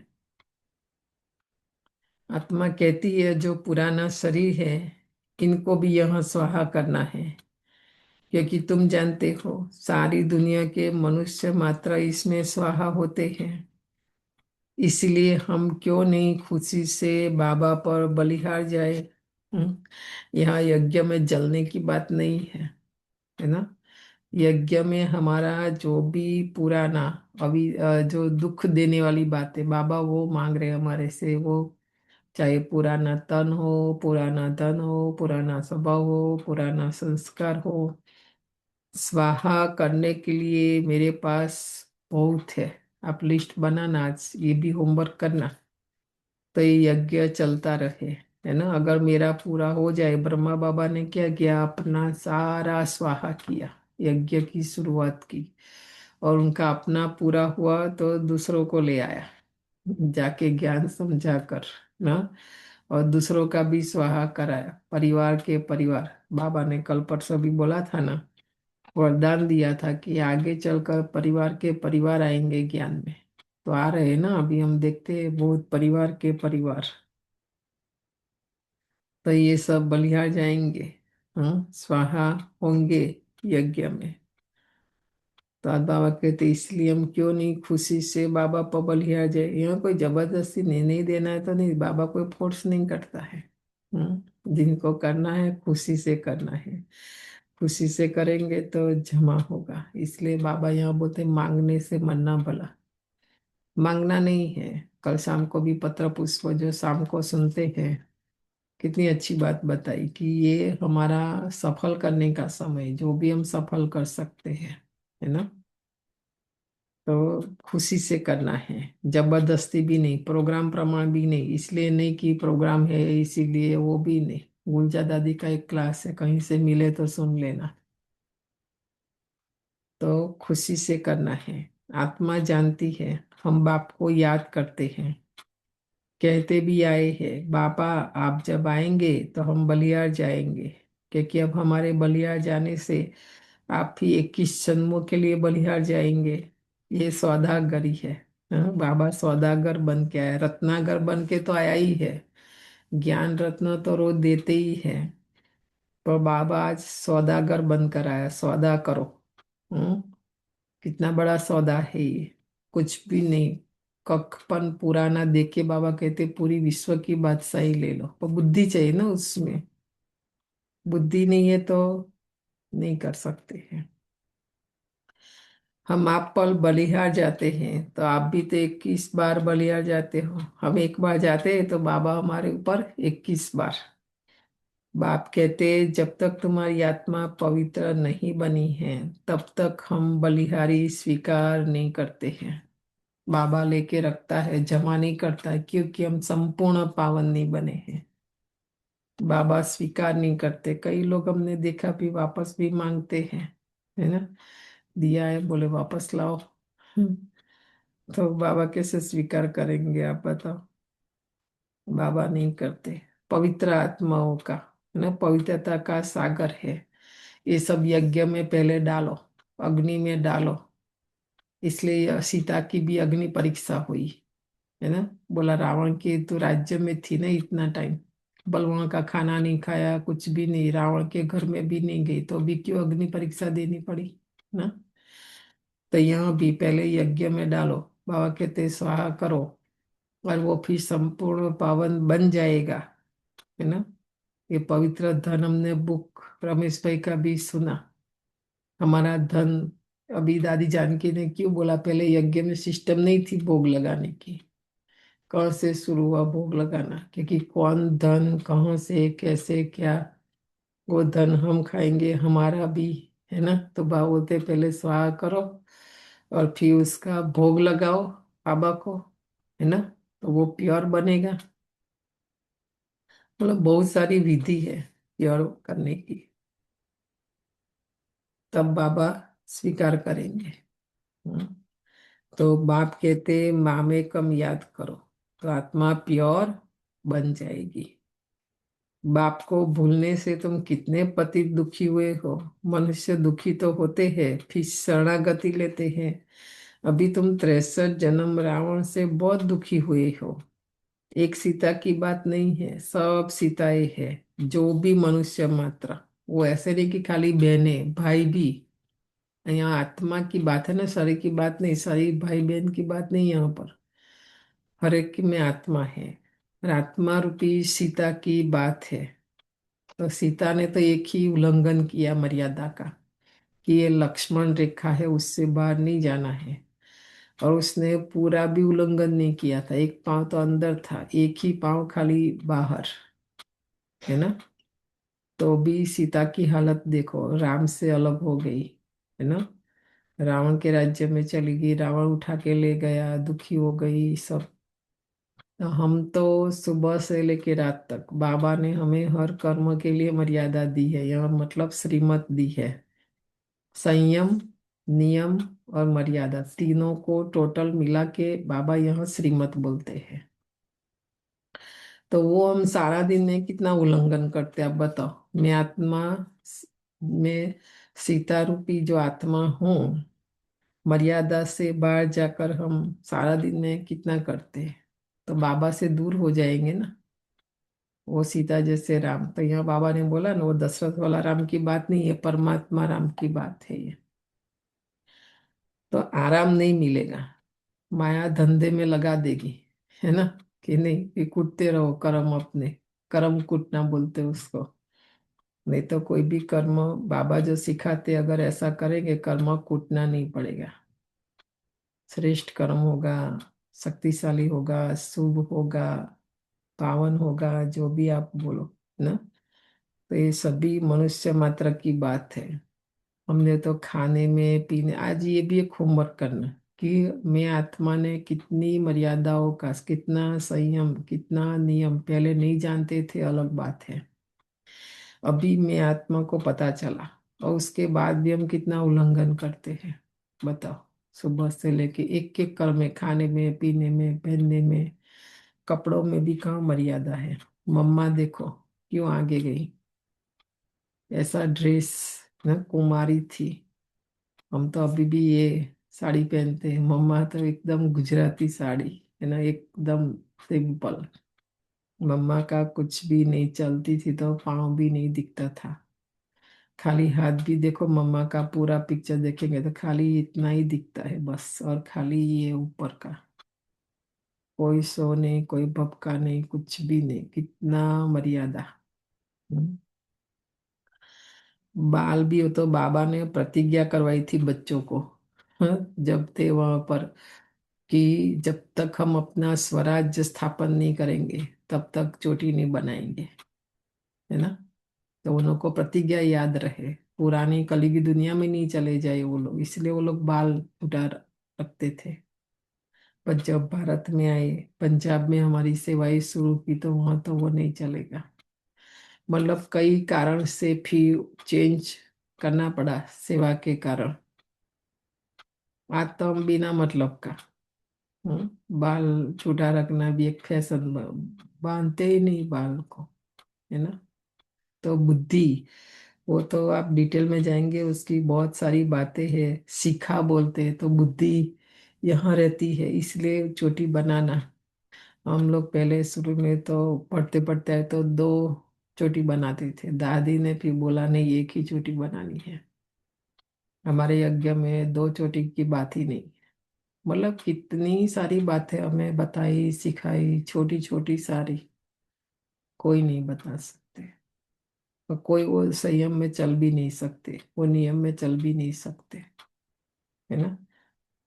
आत्मा कहती है जो पुराना शरीर है इनको भी यहाँ स्वाहा करना है, क्योंकि तुम जानते हो सारी दुनिया के मनुष्य मात्र इसमें स्वाहा होते हैं। इसलिए हम क्यों नहीं खुशी से बाबा पर बलिहार जाए। यहाँ यज्ञ में जलने की बात नहीं है ना। यज्ञ में हमारा जो भी पुराना अभी जो दुख देने वाली बातें बाबा वो मांग रहे हैं हमारे से, वो चाहे पुराना तन हो, पुराना धन हो, पुराना स्वभाव हो, पुराना संस्कार हो, स्वाहा करने के लिए मेरे पास बहुत है। आप लिस्ट बनाना, आज ये भी होमवर्क करना, तो ये यज्ञ चलता रहे, है ना। अगर मेरा पूरा हो जाए, ब्रह्मा बाबा ने क्या किया, अपना सारा स्वाहा किया, यज्ञ की शुरुआत की, और उनका अपना पूरा हुआ तो दूसरों को ले आया जाके ज्ञान समझा कर ना, और दूसरों का भी स्वाहा कराया, परिवार के परिवार। बाबा ने कल परसों भी बोला था ना, वरदान दिया था कि आगे चलकर परिवार के परिवार आएंगे ज्ञान में। तो आ रहे हैं ना, अभी हम देखते हैं बहुत परिवार के परिवार। तो ये सब बलिहार जाएंगे, हाँ स्वाहा होंगे यज्ञ में। तो आज बाबा कहते इसलिए हम क्यों नहीं खुशी से बाबा पर बलिहार जाए। यहाँ कोई जबरदस्ती नहीं देना है तो नहीं, बाबा कोई फोर्स नहीं करता है। जिनको करना है खुशी से करना है, खुशी से करेंगे तो जमा होगा। इसलिए बाबा यहाँ बोलते मांगने से मरना भला। मांगना नहीं है। कल शाम को भी पत्र पुष्प जो शाम को सुनते हैं कितनी अच्छी बात बताई कि ये हमारा सफल करने का समय, जो भी हम सफल कर सकते हैं, है ना। तो खुशी से करना है, जबरदस्ती भी नहीं, प्रोग्राम प्रमाण भी नहीं, इसलिए नहीं कि प्रोग्राम है इसीलिए, वो भी नहीं। गुंजा दादी का एक क्लास है, कहीं से मिले तो सुन लेना। तो खुशी से करना है। आत्मा जानती है, हम बाप को याद करते हैं, कहते भी आए हैं बाबा आप जब आएंगे तो हम बलियार जाएंगे, क्योंकि अब हमारे बलियार जाने से आप ही 21 जन्मों के लिए बलिहार जाएंगे। ये सौदागरी है। हाँ, बाबा सौदागर बन के आया, रत्नागर बन के तो आया ही है। ज्ञान रत्न तो रोज देते ही है, पर बाबा आज सौदागर बनकर आया, सौदा करो। हम्म। कितना बड़ा सौदा है ये, कुछ भी नहीं। कखपन पुराना देख के बाबा कहते पूरी विश्व की बादशाही ले लो, पर बुद्धि चाहिए ना उसमें। बुद्धि नहीं है तो नहीं कर सकते हैं। हम आप पल बलिहार जाते हैं, तो आप भी तो 21 बार बलिहार जाते हो। हम एक बार जाते हैं तो बाबा हमारे ऊपर 21 बार। बाप कहते जब तक तुम्हारी आत्मा पवित्र नहीं बनी है, तब तक हम बलिहारी स्वीकार नहीं करते हैं। बाबा लेके रखता है, जमा नहीं करता है, क्योंकि हम संपूर्ण पावन नहीं बने हैं। बाबा स्वीकार नहीं करते। कई लोग हमने देखा भी वापस भी मांगते हैं, है ना। दिया है बोले वापस लाओ। तो बाबा कैसे स्वीकार करेंगे आप बताओ। बाबा नहीं करते। पवित्र आत्माओं का, है ना, पवित्रता का सागर है। ये सब यज्ञ में पहले डालो, अग्नि में डालो। इसलिए सीता की भी अग्नि परीक्षा हुई, है ना। बोला रावण के तो राज्य में थी ना इतना टाइम, बलवान का खाना नहीं खाया, कुछ भी नहीं, रावण के घर में भी नहीं गई, तो भी क्यों अग्नि परीक्षा देनी पड़ी ना। तो यहाँ भी पहले यज्ञ में डालो, बाबा कहते स्वाहा करो, और वो फिर संपूर्ण पावन बन जाएगा, है ना। ये पवित्र धन हमने बुक रमेश भाई का भी सुना। हमारा धन, अभी दादी जानकी ने क्यों बोला पहले यज्ञ में सिस्टम नहीं थी भोग लगाने की। कहाँ से शुरू हुआ भोग लगाना, क्योंकि कौन धन कहाँ से कैसे क्या, वो धन हम खाएंगे हमारा भी, है ना। तो बाबा बोलते पहले स्वाहा करो और फिर उसका भोग लगाओ बाबा को, है ना। तो वो प्योर बनेगा। मतलब बहुत सारी विधि है प्योर करने की, तब बाबा स्वीकार करेंगे। हम्म। तो बाप कहते मामे कम याद करो, तो आत्मा प्योर बन जाएगी। बाप को भूलने से तुम कितने पतित दुखी हुए हो। मनुष्य दुखी तो होते हैं, फिर शरणागति लेते हैं। अभी तुम 63 जन्म रावण से बहुत दुखी हुए हो। एक सीता की बात नहीं है, सब सीताएं हैं, जो भी मनुष्य मात्र। वो ऐसे नहीं कि खाली बहने भाई भी। यहाँ आत्मा की बात है ना, शरीर की बात नहीं, शरीर भाई बहन की बात नहीं यहाँ पर। हर एक में आत्मा है, और आत्मा रूपी सीता की बात है। तो सीता ने तो एक ही उल्लंघन किया मर्यादा का, कि ये लक्ष्मण रेखा है, उससे बाहर नहीं जाना है। और उसने पूरा भी उल्लंघन नहीं किया था, एक पांव तो अंदर था, एक ही पांव खाली बाहर, है ना। तो भी सीता की हालत देखो, राम से अलग हो गई, है ना। रावण के राज्य में चली गई, रावण उठा के ले गया, दुखी हो गई सब। तो हम तो सुबह से लेके रात तक बाबा ने हमें हर कर्म के लिए मर्यादा दी है, यह मतलब श्रीमत दी है। संयम, नियम और मर्यादा, तीनों को टोटल मिला के बाबा यहाँ श्रीमत बोलते हैं। तो वो हम सारा दिन में कितना उल्लंघन करते हैं, आप बताओ। मैं आत्मा में सीता रूपी जो आत्मा हूँ, मर्यादा से बाहर जाकर हम सारा दिन में कितना करते हैं। तो बाबा से दूर हो जाएंगे ना। वो सीता जैसे राम, तो यहाँ बाबा ने बोला ना, वो दशरथ वाला राम की बात नहीं है, परमात्मा राम की बात है ये। तो आराम नहीं मिलेगा, माया धंधे में लगा देगी, है ना। कि नहीं कि कूटते रहो कर्म अपने, कर्म कूटना बोलते उसको। नहीं तो कोई भी कर्म बाबा जो सिखाते अगर ऐसा करेंगे, कर्म कूटना नहीं पड़ेगा। श्रेष्ठ कर्म होगा, शक्तिशाली होगा, शुभ होगा, पावन होगा, जो भी आप बोलो। ना। तो ये सभी मनुष्य मात्र की बात है। हमने तो खाने में पीने, आज ये भी एक होमवर्क करना कि मैं आत्मा ने कितनी मर्यादाओं का, कितना संयम, कितना नियम पहले नहीं जानते थे, अलग बात है। अभी मैं आत्मा को पता चला, और उसके बाद भी हम कितना उल्लंघन करते हैं, बताओ। सुबह से लेके एक एक कर में, खाने में, पीने में, पहनने में, कपड़ों में भी कहाँ मर्यादा है। मम्मा देखो क्यों आगे गई, ऐसा ड्रेस, ना कुमारी थी। हम तो अभी भी ये साड़ी पहनते हैं, मम्मा तो एकदम गुजराती साड़ी, है ना, एकदम सिंपल। मम्मा का कुछ भी नहीं, चलती थी तो पाँव भी नहीं दिखता था, खाली हाथ भी देखो। मम्मा का पूरा पिक्चर देखेंगे तो खाली इतना ही दिखता है बस, और खाली ये ऊपर का, कोई सो नहीं, कोई भपका नहीं, कुछ भी नहीं, कितना मर्यादा। हम्म। बाल भी हो तो बाबा ने प्रतिज्ञा करवाई थी बच्चों को, जब थे वहां पर, कि जब तक हम अपना स्वराज्य स्थापन नहीं करेंगे तब तक चोटी नहीं बनाएंगे, है ना। तो उन लोग को प्रतिज्ञा याद रहे, पुरानी कलयुगी दुनिया में नहीं चले जाए वो लोग, इसलिए वो लोग बाल उठा रखते थे। पर जब भारत में आए, पंजाब में हमारी सेवाएं शुरू की, तो वहां तो वो नहीं चलेगा। मतलब कई कारण से फिर चेंज करना पड़ा, सेवा के कारण। आज तो हम बिना मतलब का, बाल छूटा रखना भी एक फैशन, बांधते ही नहीं बाल को, है ना। तो बुद्धि, वो तो आप डिटेल में जाएंगे, उसकी बहुत सारी बातें हैं, सीखा बोलते हैं, तो बुद्धि यहाँ रहती है, इसलिए चोटी बनाना। हम लोग पहले शुरू में तो पढ़ते पढ़ते आए तो दो चोटी बनाते थे, दादी ने फिर बोला नहीं, एक ही चोटी बनानी है। हमारे यज्ञ में दो चोटी की बात ही नहीं। मतलब कितनी सारी बातें हमें बताई, सिखाई, छोटी छोटी सारी, कोई नहीं बता सकते। और कोई वो संयम में चल भी नहीं सकते, वो नियम में चल भी नहीं सकते, है ना।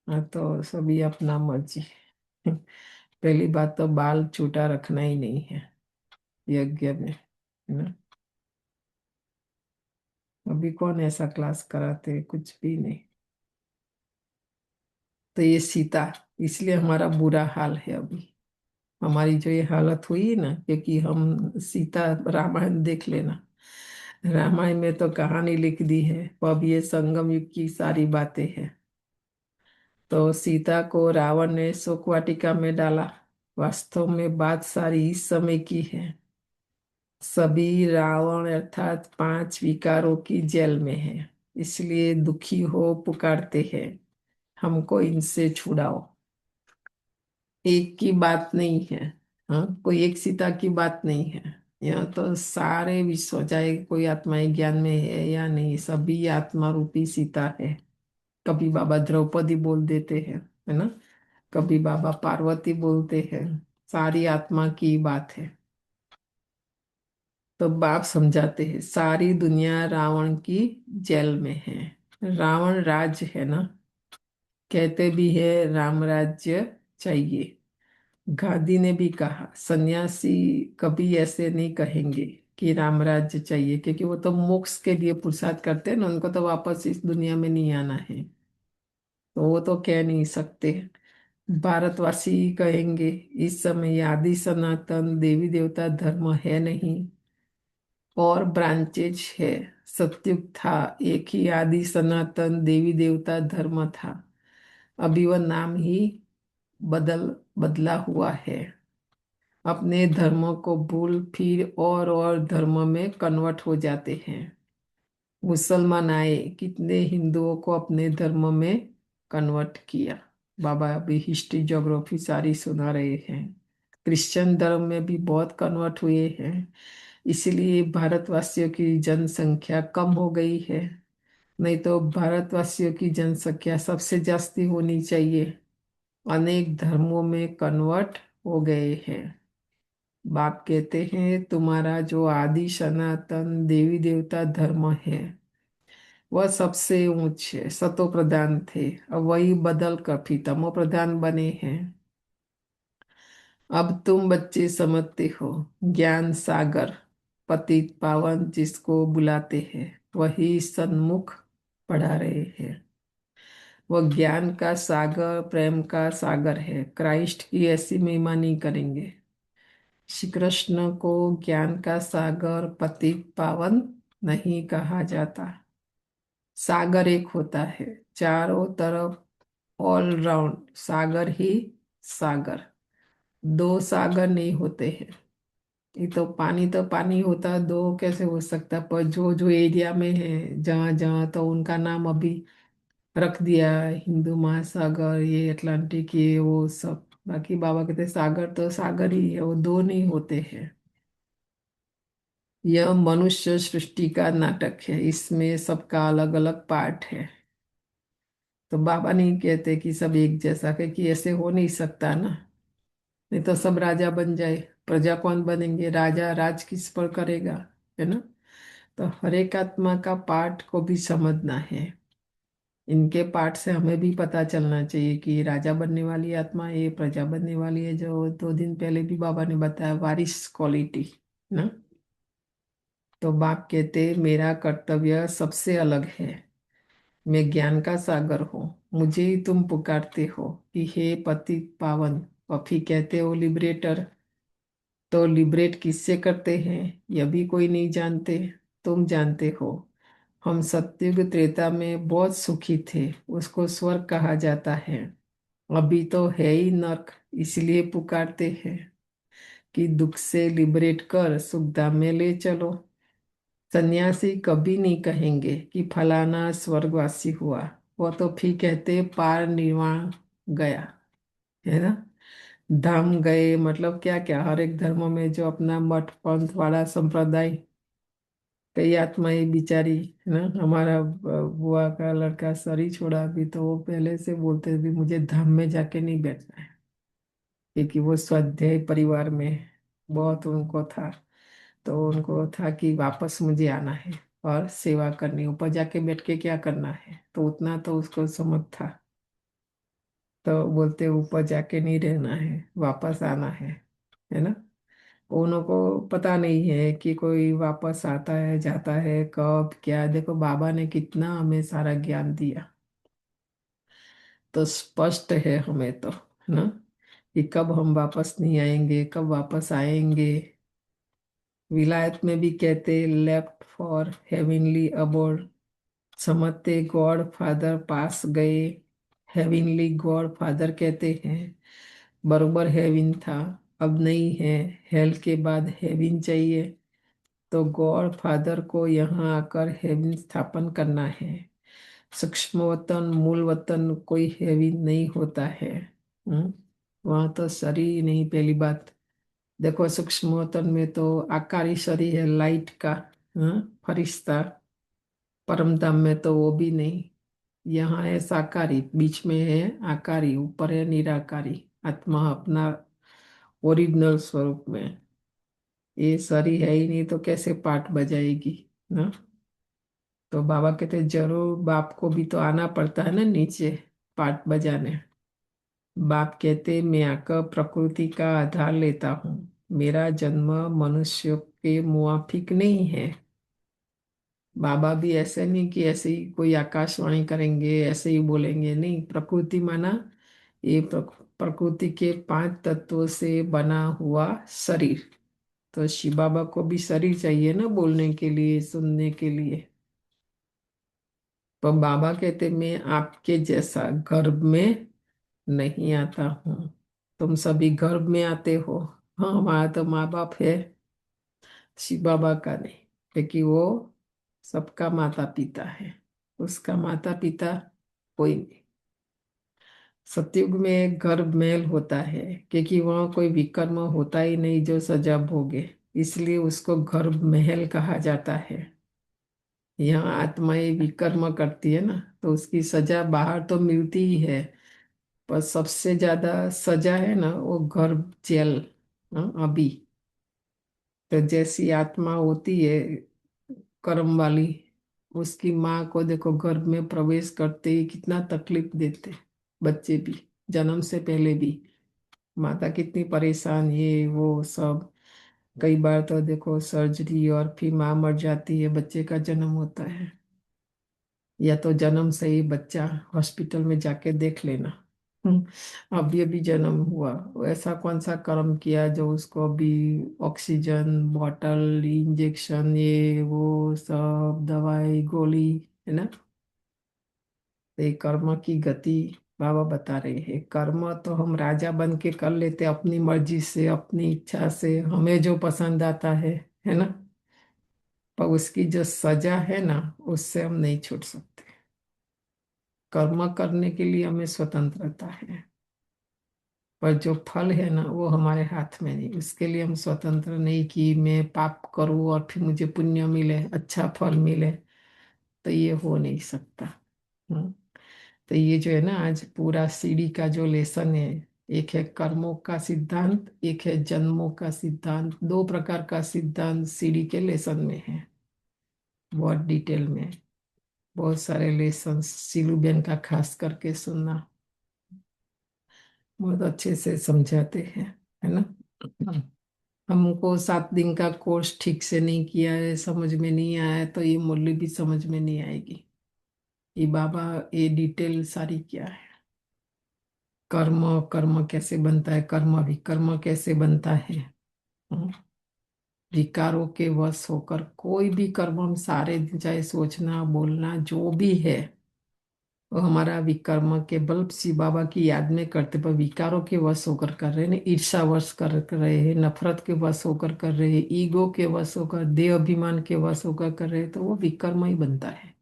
हाँ, तो सभी अपना मर्जी। पहली बात तो बाल छूटा रखना ही नहीं है यज्ञ में, है ना। अभी कौन ऐसा क्लास कराते, कुछ भी नहीं। तो ये सीता, इसलिए हमारा बुरा हाल है अभी, हमारी जो ये हालत हुई ना, क्योंकि हम सीता, रामायण देख लेना, रामायण में तो कहानी लिख दी है, वो अब ये संगम युग की सारी बातें हैं। तो सीता को रावण ने शोक वाटिका में डाला, वास्तव में बात सारी इस समय की है। सभी रावण अर्थात पांच विकारों की जेल में है, इसलिए दुखी हो पुकारते हैं, हमको इनसे छुड़ाओ। एक की बात नहीं है, हाँ, कोई एक सीता की बात नहीं है। यहाँ तो सारे विश्व, चाहे कोई आत्माएं ज्ञान में है या नहीं, सभी आत्मा रूपी सीता है। कभी बाबा द्रौपदी बोल देते हैं, है ना, कभी बाबा पार्वती बोलते हैं, सारी आत्मा की बात है। तो बाप समझाते हैं सारी दुनिया रावण की जेल में है। रावण राज्य है ना, कहते भी है राम राज्य चाहिए। गांधी ने भी कहा, सन्यासी कभी ऐसे नहीं कहेंगे कि राम राज्य चाहिए, क्योंकि वो तो मोक्ष के लिए पुरुषार्थ करते हैं ना, उनको तो वापस इस दुनिया में नहीं आना है, तो वो तो कह नहीं सकते। भारतवासी कहेंगे इस समय ये आदि सनातन देवी देवता धर्म है नहीं, और ब्रांचेज है। सतयुग था, एक ही आदि सनातन देवी देवता धर्म था, अभी वह नाम ही बदला हुआ है। अपने धर्मों को भूल फिर और धर्म में कन्वर्ट हो जाते हैं। मुसलमान आए, कितने हिंदुओं को अपने धर्म में कन्वर्ट किया, बाबा अभी हिस्ट्री ज्योग्राफी सारी सुना रहे हैं। क्रिश्चियन धर्म में भी बहुत कन्वर्ट हुए हैं, इसीलिए भारतवासियों की जनसंख्या कम हो गई है। नहीं तो भारतवासियों की जनसंख्या सबसे जास्ती होनी चाहिए। अनेक धर्मों में कन्वर्ट हो गए हैं। बाप कहते हैं तुम्हारा जो आदि सनातन देवी देवता धर्म है वह सबसे ऊंच है, सतो प्रधान थे, अब वही बदल कर फिर तमो प्रधान बने हैं। अब तुम बच्चे समझते हो, ज्ञान सागर, पतित पावन जिसको बुलाते हैं वही सन्मुख पढ़ा रहे हैं। वह ज्ञान का सागर, प्रेम का सागर है। क्राइस्ट की ऐसी महिमा नहीं करेंगे। श्री कृष्ण को ज्ञान का सागर, पतित पावन नहीं कहा जाता। सागर एक होता है, चारों तरफ ऑल राउंड सागर ही सागर। दो सागर नहीं होते हैं। ये तो पानी होता है, दो कैसे हो सकता। पर जो जो एरिया में है, जहाँ जहाँ, तो उनका नाम अभी रख दिया है, हिंदू महासागर, ये अटलांटिक, ये वो सब। बाकी बाबा कहते सागर तो सागर ही है, वो दो नहीं होते हैं। यह मनुष्य सृष्टि का नाटक है, इसमें सबका अलग अलग पार्ट है। तो बाबा नहीं कहते कि सब एक जैसा, कि ऐसे हो नहीं सकता ना। नहीं तो सब राजा बन जाए, प्रजा कौन बनेंगे, राजा राज किस पर करेगा, है ना। तो हर एक आत्मा का पार्ट को भी समझना है। इनके पार्ट से हमें भी पता चलना चाहिए कि राजा बनने वाली आत्मा, ये प्रजा बनने वाली है। जो 2 दिन पहले भी बाबा ने बताया, वारिस क्वालिटी ना। तो बाप कहते मेरा कर्तव्य सबसे अलग है। मैं ज्ञान का सागर हूँ, मुझे ही तुम पुकारते हो कि हे पतित पावन। पफी कहते हो लिबरेटर। तो लिबरेट किससे करते हैं यह भी कोई नहीं जानते, तुम जानते हो। हम सत्युग त्रेता में बहुत सुखी थे, उसको स्वर्ग कहा जाता है। अभी तो है ही नर्क, इसलिए पुकारते हैं कि दुख से लिबरेट कर सुखधाम में ले चलो। सन्यासी कभी नहीं कहेंगे कि फलाना स्वर्गवासी हुआ, वो तो फिर कहते पार निर्वाण गया, है ना। धाम गए मतलब क्या क्या, हर एक धर्म में जो अपना मठ पंथ वाला संप्रदाय, कई आत्माएं बिचारी, है ना। हमारा बुआ का लड़का सरी छोड़ा अभी, तो वो पहले से बोलते भी मुझे धाम में जाके नहीं बैठना है, क्योंकि वो स्वाध्याय परिवार में बहुत उनको था। तो उनको था कि वापस मुझे आना है और सेवा करनी, ऊपर जाके बैठ के क्या करना है, तो उतना तो उसको समझ था। तो बोलते ऊपर जाके नहीं रहना है, वापस आना है ना। उनको पता नहीं है कि कोई वापस आता है जाता है कब क्या। देखो बाबा ने कितना हमें सारा ज्ञान दिया, तो स्पष्ट है हमें तो, है ना, कि कब हम वापस नहीं आएंगे, कब वापस आएंगे। विलायत में भी कहते लेफ्ट फॉर हेविनली अबोर्ड, समझते गॉड फादर पास गए। हेविनली गॉड फादर कहते हैं, बरोबर हेविन था, अब नहीं है। हेल के बाद हेविन चाहिए, तो गॉड फादर को यहाँ आकर हेविन स्थापन करना है। सूक्ष्म वतन मूल वतन कोई हेविन नहीं होता है। वहाँ तो शरीर नहीं, पहली बात। देखो सूक्ष्म वतन में तो आकारी शरीर है, लाइट का, फरिश्ता। परम धाम में तो वो भी नहीं। यहाँ है साकारी, बीच में है आकारी, ऊपर है निराकारी आत्मा अपना ओरिजिनल स्वरूप में। ये शरीर है ही नहीं तो कैसे पाठ बजाएगी ना। तो बाबा कहते जरूर बाप को भी तो आना पड़ता है ना नीचे पाठ बजाने। बाप कहते मैं आकर प्रकृति का आधार लेता हूँ, मेरा जन्म मनुष्य के मुआफिक नहीं है। बाबा भी ऐसे नहीं कि ऐसे ही कोई आकाशवाणी करेंगे ऐसे ही बोलेंगे, नहीं। प्रकृति माना ये प्रकृति के 5 तत्वों से बना हुआ शरीर। तो शिव बाबा को भी शरीर चाहिए ना, बोलने के लिए, सुनने के लिए। पर बाबा कहते मैं आपके जैसा गर्भ में नहीं आता हूँ। तुम सभी गर्भ में आते हो, हाँ हमारा तो माँ बाप है, शिव बाबा का नहीं, क्योंकि वो सबका माता पिता है। उसका माता पिता कोई नहीं। सतयुग में गर्भ मेल होता है, क्योंकि वहाँ कोई विकर्म होता ही नहीं जो सजा भोगे, इसलिए उसको गर्भ महल कहा जाता है। यहाँ आत्माएं विकर्म करती है ना, तो उसकी सजा बाहर तो मिलती ही है, पर सबसे ज्यादा सजा है ना वो गर्भ जेल। अभी तो जैसी आत्मा होती है कर्म वाली, उसकी माँ को देखो गर्भ में प्रवेश करते ही कितना तकलीफ देते बच्चे भी, जन्म से पहले भी। माता कितनी परेशान, ये वो सब। कई बार तो देखो सर्जरी और फिर माँ मर जाती है, बच्चे का जन्म होता है, या तो जन्म से ही बच्चा हॉस्पिटल में जाके देख लेना। अभी अभी जन्म हुआ, वो ऐसा कौन सा कर्म किया जो उसको अभी ऑक्सीजन बॉटल इंजेक्शन ये वो सब दवाई गोली, है ना। तो ये कर्म की गति बाबा बता रहे हैं। कर्म तो हम राजा बन के कर लेते अपनी मर्जी से अपनी इच्छा से, हमें जो पसंद आता है ना। पर उसकी जो सजा है ना, उससे हम नहीं छूट सकते। कर्म करने के लिए हमें स्वतंत्रता है, पर जो फल है ना वो हमारे हाथ में नहीं। उसके लिए हम स्वतंत्र नहीं कि मैं पाप करूं और फिर मुझे पुण्य मिले, अच्छा फल मिले, तो ये हो नहीं सकता। हम्म। तो ये जो है ना आज पूरा सीढ़ी का जो लेसन है, एक है कर्मों का सिद्धांत, एक है जन्मों का सिद्धांत, दो प्रकार का सिद्धांत सीढ़ी के लेसन में है। बहुत डिटेल में बहुत सारे लेसन सीलू बेन का खास करके सुनना, बहुत अच्छे से समझाते हैं, है ना। हमको 7 दिन का कोर्स ठीक से नहीं किया है, समझ में नहीं आया है, तो ये मुरली भी समझ में नहीं आएगी। ये बाबा ये डिटेल सारी क्या है, कर्म कर्म कैसे बनता है, कर्म विकर्म कैसे बनता है। हम्म। विकारों के वश होकर कोई भी कर्म हम सारे दिन, चाहे सोचना बोलना जो भी है, वो हमारा विकर्म के बल शिव बाबा की याद में करते, पर विकारों के वश होकर कर रहे हैं, ईर्षा वश कर रहे हैं, नफरत के वश होकर कर रहे हैं, ईगो के वश होकर देह अभिमान के वश होकर कर रहे हैं, तो वो विकर्म ही बनता है।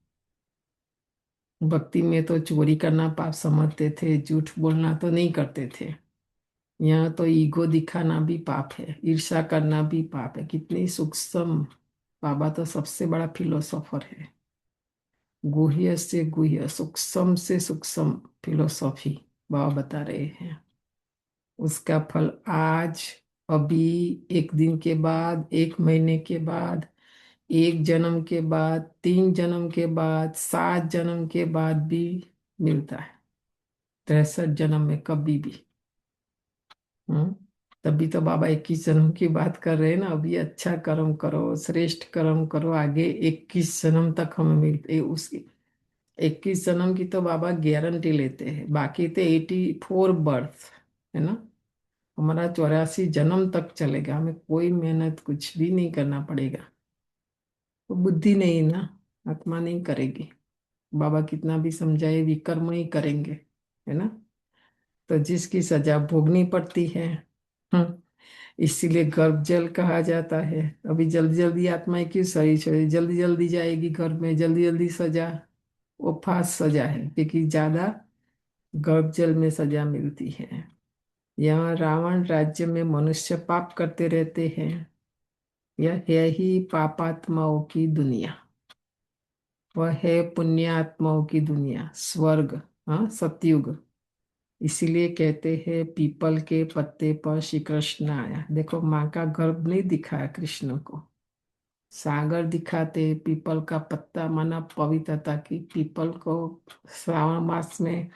भक्ति में तो चोरी करना पाप समझते थे, झूठ बोलना तो नहीं करते थे। यहाँ तो ईगो दिखाना भी पाप है, ईर्षा करना भी पाप है। कितनी सूक्ष्म, बाबा तो सबसे बड़ा फिलोसोफर है। गुह्य से गुह्य सूक्ष्म से सूक्ष्म फिलोसॉफी बाबा बता रहे हैं। उसका फल आज अभी, एक दिन के बाद, एक महीने के बाद, एक जन्म के बाद, 3 जन्म के बाद, 7 जन्म के बाद भी मिलता है। 63 जन्म में कभी भी। हम्म। तभी तो बाबा 21 जन्म की बात कर रहे हैं ना। अभी अच्छा कर्म करो, श्रेष्ठ कर्म करो, आगे 21 जन्म तक हमें मिलते उसकी। 21 जन्म की तो बाबा गारंटी लेते हैं, बाकी तो 84 बर्थ, है ना। हमारा 84 जन्म तक चलेगा, हमें कोई मेहनत कुछ भी नहीं करना पड़ेगा। वो बुद्धि नहीं ना, आत्मा नहीं करेगी। बाबा कितना भी समझाए विकर्म ही करेंगे, है ना। तो जिसकी सजा भोगनी पड़ती है। हम्म। इसीलिए गर्भ जल कहा जाता है। अभी जल्दी जल्दी आत्माएं क्यों सही छोड़ी, जल्दी जल्दी जाएगी गर्भ में, जल्दी जल्दी सजा। वो फास्ट सजा है, क्योंकि ज्यादा गर्भ जल में सजा मिलती है। यहाँ रावण राज्य में मनुष्य पाप करते रहते हैं। यह है ही पापात्माओं की दुनिया, वह है पुण्यात्माओं की दुनिया, स्वर्ग, हाँ सतयुग। इसीलिए कहते हैं पीपल के पत्ते पर श्री कृष्ण आया। देखो माँ का गर्भ नहीं दिखाया कृष्ण को, सागर दिखाते, पीपल का पत्ता माना पवित्रता की। पीपल को श्रावण मास में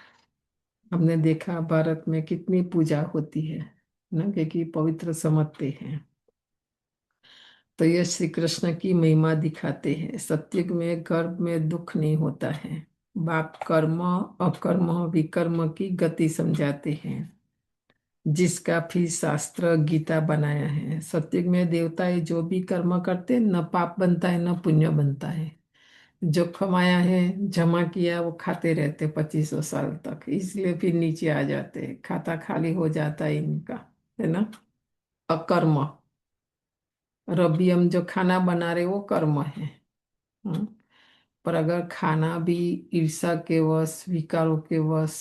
हमने देखा भारत में कितनी पूजा होती है ना, क्योंकि पवित्र समझते हैं। तो ये श्री कृष्ण की महिमा दिखाते हैं। सत्युग में गर्भ में दुख नहीं होता है। बाप कर्म अकर्म विकर्म की गति समझाते हैं, जिसका फिर शास्त्र गीता बनाया है। सत्युग में देवताएं जो भी कर्म करते हैं, न पाप बनता है न पुण्य बनता है। जो कमाया है जमा किया वो खाते रहते 2500 साल तक, इसलिए फिर नीचे आ जाते हैं, खाता खाली हो जाता है इनका, है ना। अकर्म, और अभी हम जो खाना बना रहे वो कर्म है। हम्म। पर अगर खाना भी ईर्षा के वश विकारों के वश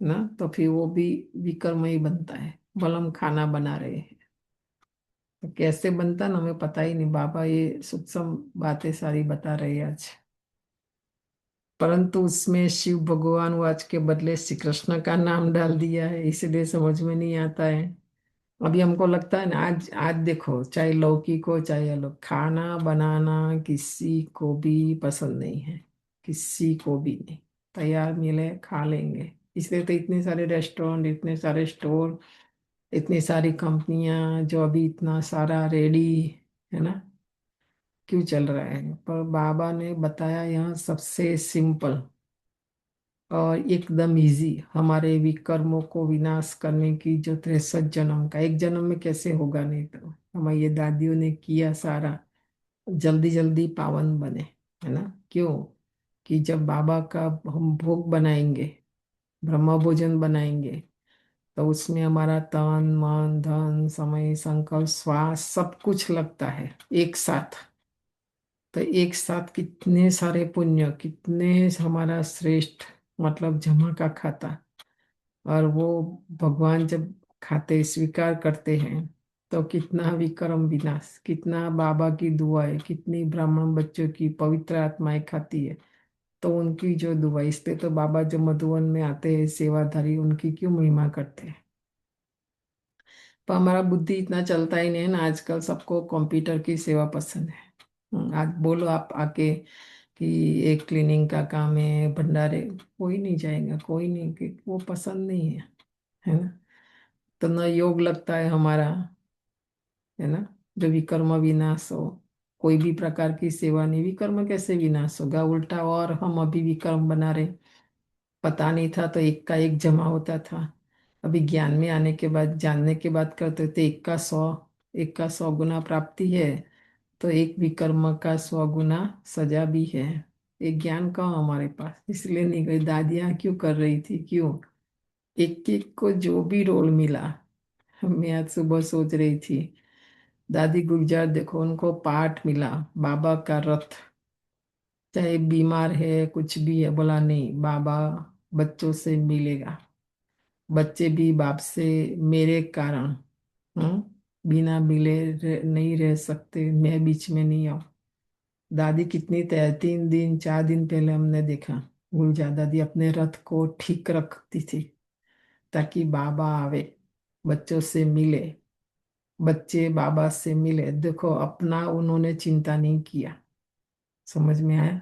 ना, तो फिर वो भी विकर्म ही बनता है। भले हम खाना बना रहे हैं, तो कैसे बनता ना हमें पता ही नहीं। बाबा ये सूक्ष्म बातें सारी बता रहे हैं आज। परंतु उसमें शिव भगवान वाच के बदले श्री कृष्ण का नाम डाल दिया है, इसलिए समझ में नहीं आता है। अभी हमको लगता है ना, आज आज देखो चाहे लौकिक हो चाहे अलग, खाना बनाना किसी को भी पसंद नहीं है, किसी को भी नहीं। तैयार मिले खा लेंगे, इसलिए तो इतने सारे रेस्टोरेंट, इतने सारे स्टोर, इतनी सारी कंपनियां जो अभी इतना सारा रेडी है ना, क्यों चल रहा है? पर बाबा ने बताया यहाँ सबसे सिंपल और एकदम इजी, हमारे विकर्मों को विनाश करने की जो 63 जन्म का, एक जन्म में कैसे होगा? नहीं तो हमारी ये दादियों ने किया सारा, जल्दी जल्दी पावन बने, है ना? क्यों? कि जब बाबा का हम भोग बनाएंगे, ब्रह्म भोजन बनाएंगे, तो उसमें हमारा तन मन धन समय संकल्प श्वास सब कुछ लगता है एक साथ। तो एक साथ कितने सारे पुण्य, कितने हमारा श्रेष्ठ मतलब जमा का खाता। और वो भगवान जब खाते स्वीकार करते हैं तो कितना विक्रम विनाश, कितना बाबा की दुआएं, कितनी ब्राह्मण बच्चों की पवित्र आत्माएं खाती है। तो उनकी जो दुआ, इसलिए तो बाबा जो मधुवन में आते हैं सेवाधारी, उनकी क्यों महिमा करते हैं? पर हमारा बुद्धि इतना चलता ही नहीं है ना, आजकल सबको कंप्यूटर की सेवा पसंद है। आज बोलो आप आके कि एक क्लीनिंग का काम है, भंडारे, कोई नहीं जाएगा, कोई नहीं, कि वो पसंद नहीं है ना? तो न योग लगता है हमारा, है ना? जो विकर्म विनाश हो, कोई भी प्रकार की सेवा नहीं, विकर्म कैसे विनाश होगा? उल्टा और हम अभी विकर्म बना रहे। पता नहीं था तो एक का एक जमा होता था, अभी ज्ञान में आने के बाद, जानने के बाद करते थे एक का 100, एक का 100 गुना प्राप्ति है, तो एक विकर्म का 100 गुना सजा भी है। एक ज्ञान कहाँ हमारे पास, इसलिए नहीं गई। दादियाँ क्यों कर रही थी? क्यों? एक एक को जो भी रोल मिला। मैं आज सुबह सोच रही थी, दादी गुलजार देखो, उनको पाठ मिला बाबा का रथ, चाहे बीमार है कुछ भी है, बोला नहीं बाबा बच्चों से मिलेगा, बच्चे भी बाप से मेरे कारण, बिना मिले नहीं रह सकते, मैं बीच में नहीं आऊं। दादी कितनी तैयार, 3 दिन 4 दिन पहले हमने देखा गुलजार दादी अपने रथ को ठीक रखती थी ताकि बाबा आवे, बच्चों से मिले, बच्चे बाबा से मिले। देखो अपना उन्होंने चिंता नहीं किया, समझ में आया?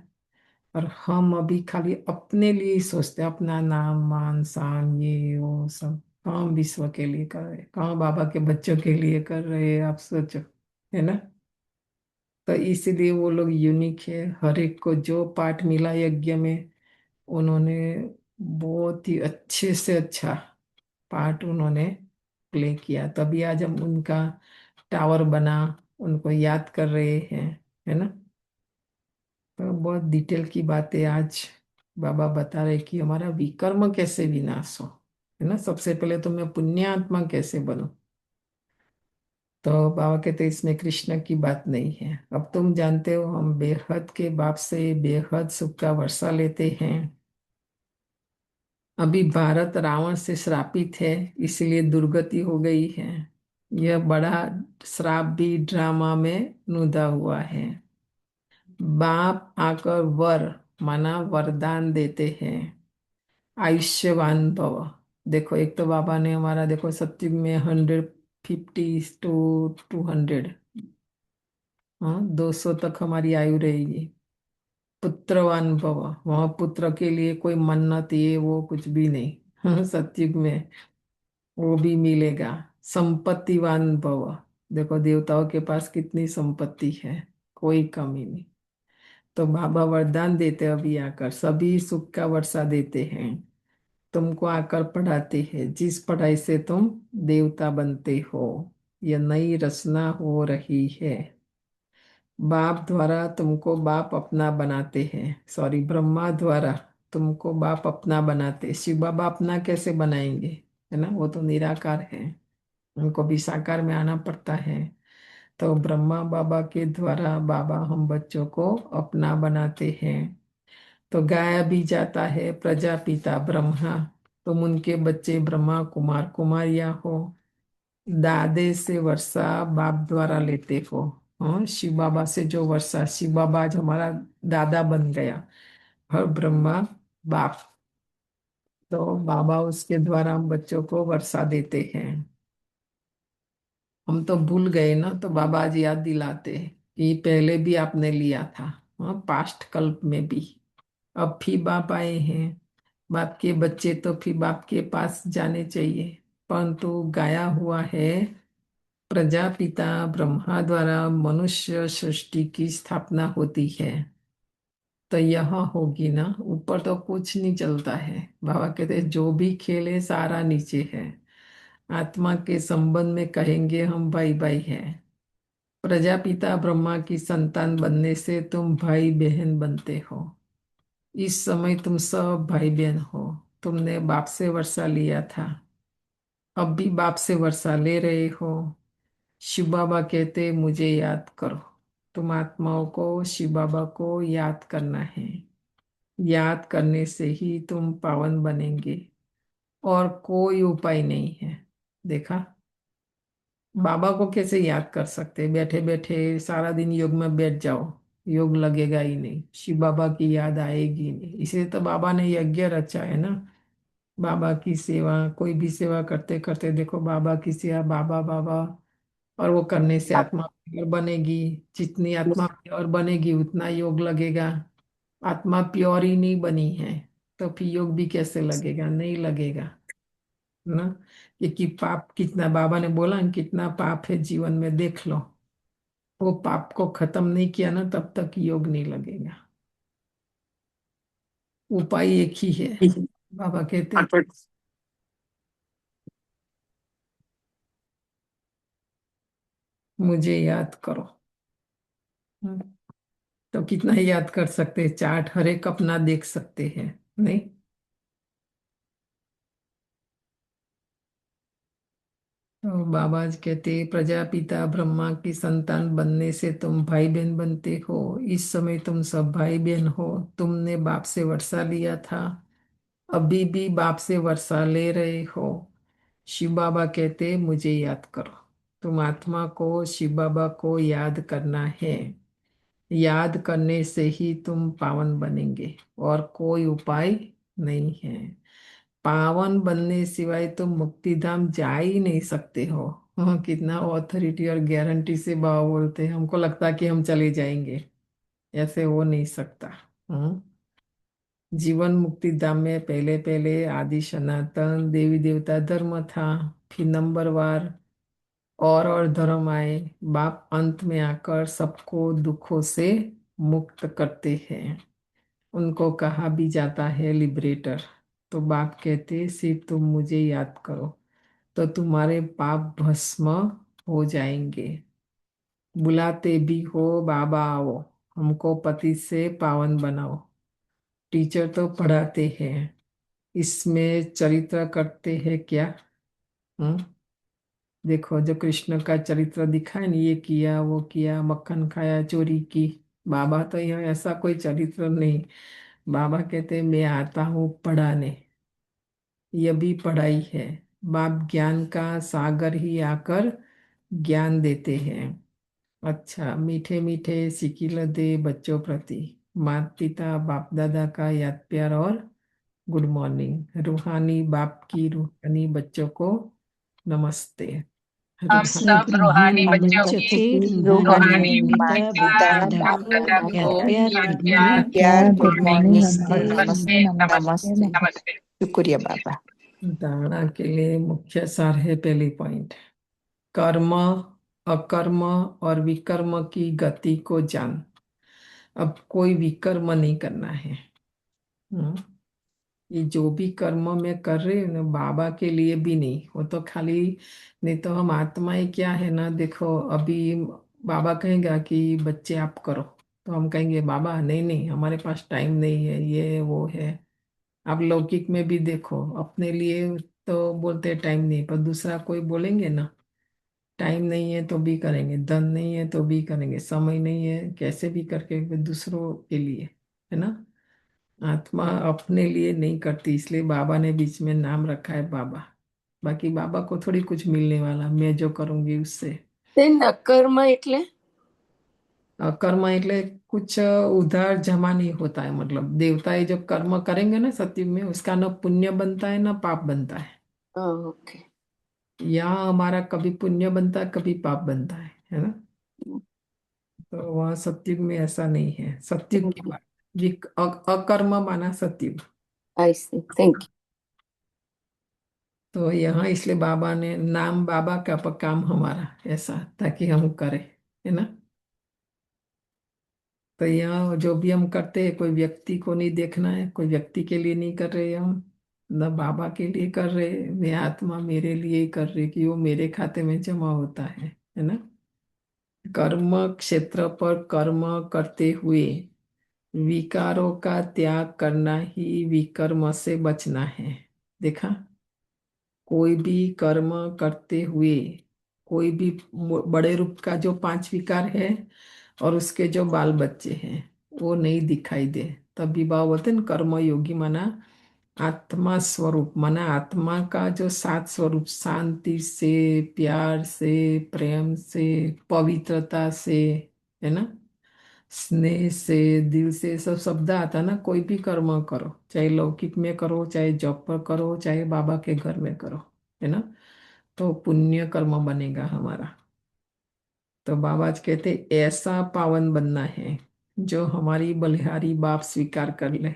और हम अभी खाली अपने लिए ही सोचते हैं, अपना नाम मान शान ये वो सब। कहाँ विश्व के लिए कर रहे, कहाँ बाबा के बच्चों के लिए कर रहे हैं, आप सोचो, है ना? तो इसीलिए वो लोग यूनिक है। हर एक को जो पाठ मिला यज्ञ में, उन्होंने बहुत ही अच्छे से अच्छा पार्ट उन्होंने प्ले किया, तभी आज हम उनका टावर बना, उनको याद कर रहे हैं, है ना? तो बहुत डिटेल की बातें आज बाबा बता रहे कि हमारा विकर्म कैसे विनाश हो, है ना? सबसे पहले तो मैं पुण्य आत्मा कैसे बनूं। तो बाबा कहते इसमें कृष्ण की बात नहीं है। अब तुम जानते हो हम बेहद के बाप से बेहद सुख का वर्षा लेते हैं। अभी भारत रावण से श्रापित है, इसलिए दुर्गति हो गई है। यह बड़ा श्राप भी ड्रामा में नुदा हुआ है। बाप आकर वर माना वरदान देते हैं, आयुष्यवान भव। देखो एक तो बाबा ने हमारा, देखो सत्युग में 150 to 200, हाँ 200 तक हमारी आयु रहेगी। पुत्रवान भव, वहां पुत्र के लिए कोई मन्नत ये वो कुछ भी नहीं सत्युग में वो भी मिलेगा। संपत्तिवान भव, देखो देवताओं के पास कितनी संपत्ति है, कोई कमी नहीं। तो बाबा वरदान देते हैं, अभी आकर सभी सुख का वर्षा देते हैं, तुमको आकर पढ़ाते हैं, जिस पढ़ाई से तुम देवता बनते हो। यह नई रचना हो रही है। बाप द्वारा तुमको बाप अपना बनाते हैं, सॉरी ब्रह्मा द्वारा तुमको बाप अपना बनाते। शिव बाबा अपना कैसे बनाएंगे, है ना? वो तो निराकार है, उनको भी साकार में आना पड़ता है। तो ब्रह्मा बाबा के द्वारा बाबा हम बच्चों को अपना बनाते हैं। तो गाया भी जाता है प्रजापिता ब्रह्मा, तुम उनके बच्चे ब्रह्मा कुमार कुमारियां हो। दादे से वर्षा बाप द्वारा लेते हो। हाँ शिव बाबा से जो वर्षा, शिव बाबा आज हमारा दादा बन गया, और ब्रह्मा बाप, तो बाबा उसके द्वारा हम बच्चों को वर्षा देते हैं। हम तो भूल गए ना, तो बाबा आज याद दिलाते हैं कि पहले भी आपने लिया था, हाँ पास्ट कल्प में भी। अब फिर बाप आए हैं, बाप के बच्चे तो फिर बाप के पास जाने चाहिए। परंतु गाया हुआ है प्रजापिता ब्रह्मा द्वारा मनुष्य सृष्टि की स्थापना होती है। तो यहाँ होगी ना, ऊपर तो कुछ नहीं चलता है। बाबा कहते हैं जो भी खेले सारा नीचे है। आत्मा के संबंध में कहेंगे हम भाई भाई है। प्रजापिता ब्रह्मा की संतान बनने से तुम भाई बहन बनते हो। इस समय तुम सब भाई बहन हो। तुमने बाप से वर्षा लिया था, अब भी बाप से वर्षा ले रहे हो। शिव बाबा कहते मुझे याद करो। तुम आत्माओं को शिव बाबा को याद करना है। याद करने से ही तुम पावन बनेंगे, और कोई उपाय नहीं है। देखा, बाबा को कैसे याद कर सकते? बैठे बैठे सारा दिन योग में बैठ जाओ, योग लगेगा ही नहीं, शिव बाबा की याद आएगी नहीं। इसलिए तो बाबा ने यज्ञ रचा है ना। बाबा की सेवा, कोई भी सेवा करते करते देखो बाबा की सेवा, बाबा बाबा, और वो करने से आत्मा प्योर बनेगी। जितनी आत्मा प्योर बनेगी उतना योग लगेगा। आत्मा प्योर ही नहीं बनी है तो फिर योग भी कैसे लगेगा? नहीं लगेगा ना। कि पाप कितना, बाबा ने बोला ना, कितना पाप है जीवन में, देख लो। वो पाप को खत्म नहीं किया ना तब तक योग नहीं लगेगा। उपाय एक ही है। बाबा कहते हैं मुझे याद करो। हम्म, तो कितना ही याद कर सकते हैं? चार्ट हर एक अपना देख सकते हैं, नहीं? तो बाबा जी कहते प्रजापिता ब्रह्मा की संतान बनने से तुम भाई बहन बनते हो। इस समय तुम सब भाई बहन हो। तुमने बाप से वर्षा लिया था, अभी भी बाप से वर्षा ले रहे हो। शिव बाबा कहते मुझे याद करो। तुम आत्मा को शिव बाबा को याद करना है। याद करने से ही तुम पावन बनेंगे, और कोई उपाय नहीं है। पावन बनने सिवाय तुम मुक्ति धाम जा ही नहीं सकते हो। हाँ, कितना ऑथोरिटी और गारंटी से बाबा बोलते हैं। हमको लगता है कि हम चले जाएंगे, ऐसे हो नहीं सकता। हम्म जीवन मुक्ति धाम में पहले पहले आदि सनातन देवी देवता धर्म था, फिर नंबरवार और धर्म आए। बाप अंत में आकर सबको दुखों से मुक्त करते हैं। उनको कहा भी जाता है लिबरेटर। तो बाप कहते सिर्फ तुम मुझे याद करो तो तुम्हारे पाप भस्म हो जाएंगे। बुलाते भी हो बाबा आओ, हमको पति से पावन बनाओ। टीचर तो पढ़ाते हैं, इसमें चरित्र करते हैं क्या? हम्म देखो जो कृष्ण का चरित्र दिखाए ना, ये किया वो किया, मक्खन खाया, चोरी की। बाबा तो यहाँ ऐसा कोई चरित्र नहीं। बाबा कहते मैं आता हूँ पढ़ाने। यह भी पढ़ाई है। बाप ज्ञान का सागर ही आकर ज्ञान देते हैं। अच्छा, मीठे मीठे सिकिल दे बच्चों प्रति, माता पिता बाप दादा का याद प्यार और गुड मॉर्निंग। रूहानी बाप की रूहानी बच्चों को नमस्ते। हम रूहानी सब रूहानी बच्चों बच्चों की के रूहानी रूहानी पिता बाप पिता दादा बाप को दादा याद को प्यार याद गुड प्यार मॉर्निंग प्यार गुड गुड मॉर्निंग, मॉर्निंग, नमस्ते नमस्ते नमस्ते नमस्ते। नमस्ते। शुक्रिया बाबा। धारणा के लिए मुख्य सार है। पहली पॉइंट, कर्म अकर्म और विकर्म की गति को जान। अब कोई विकर्म नहीं करना है। हम्म, ये जो भी कर्म में कर रहे हो ना, बाबा के लिए भी नहीं, वो तो खाली, नहीं तो हम आत्माएं क्या है ना। देखो अभी बाबा कहेगा कि बच्चे आप करो, तो हम कहेंगे बाबा नहीं नहीं हमारे पास टाइम नहीं है, ये वो है। आप लौकिक में भी देखो, अपने लिए तो बोलते टाइम नहीं, पर दूसरा कोई बोलेंगे ना, टाइम नहीं है तो भी करेंगे, धन नहीं है तो भी करेंगे, समय नहीं है, कैसे भी करके दूसरों के लिए, है ना। आत्मा अपने लिए नहीं करती, इसलिए बाबा ने बीच में नाम रखा है बाबा। बाकी बाबा को थोड़ी कुछ मिलने वाला, मैं जो करूंगी उससे। તે નકર્મ એટલે कर्म એટલે कुछ उधार जमा नहीं होता है। मतलब देवताएं जो कर्म करेंगे ना सत्युग में, उसका न पुण्य बनता है न पाप बनता है। ઓકે यहाँ हमारा कभी पुण्य बनता है कभी पाप बनता है ना। तो वहाँ सत्युग में ऐसा नहीं है। सत्युग की बात, अकर्म माना सत्युग। I C thank you. तो यहाँ इसलिए बाबा ने नाम बाबा का पर काम हमारा, ऐसा ताकि हम करें, है ना। तो यहाँ जो भी हम करते हैं, कोई व्यक्ति को नहीं देखना है, कोई व्यक्ति के लिए नहीं कर रहे हम, न बाबा के लिए कर रहे, मैं आत्मा मेरे लिए ही कर रही कि वो मेरे खाते में जमा होता है ना। कर्म क्षेत्र पर कर्म करते हुए विकारों का त्याग करना ही विकर्म से बचना है। देखा, कोई भी कर्म करते हुए, कोई भी बड़े रूप का जो पांच विकार है और उसके जो बाल बच्चे हैं वो नहीं दिखाई दे, तभी बाबा बोलते हैं कर्म योगी माना आत्मा स्वरूप, माना आत्मा का जो सात स्वरूप, शांति से, प्यार से, प्रेम से, पवित्रता से, है ना, स्नेह से, दिल से, सब शब्द आता है ना। कोई भी कर्म करो, चाहे लौकिक में करो, चाहे जॉब पर करो, चाहे बाबा के घर में करो, है ना, तो पुण्य कर्म बनेगा हमारा। तो बाबा जी कहते ऐसा पावन बनना है जो हमारी बलिहारी बाप स्वीकार कर ले,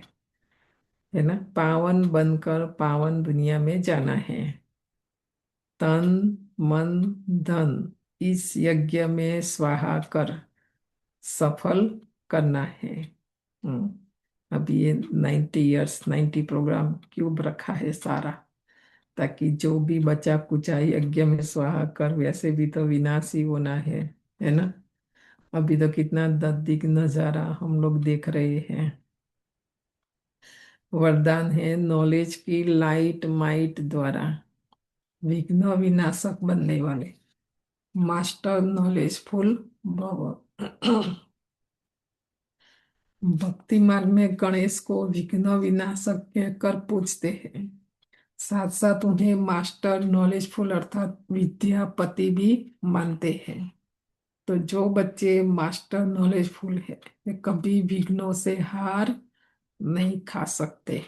है ना। पावन बनकर पावन दुनिया में जाना है। तन मन धन इस यज्ञ में स्वाहा कर सफल करना है। अभी ये 90 इयर्स 90 प्रोग्राम क्यों रखा है सारा, ताकि जो भी बचा कुचा यज्ञ में स्वाहा कर, वैसे भी तो विनाशी होना है ना। अभी तो कितना दिख नजारा हम लोग देख रहे हैं। वरदान है नॉलेज की लाइट माइट द्वारा विघ्न विनाशक बनने वाले मास्टर नॉलेजफुल भव। भक्ति मार्ग में गणेश को विघ्न विनाशक कहकर पूछते हैं, साथ साथ उन्हें मास्टर नॉलेजफुल अर्थात विद्यापति भी मानते हैं। तो जो बच्चे मास्टर नॉलेजफुल है वे कभी विघ्नों से हार नहीं खा सकते,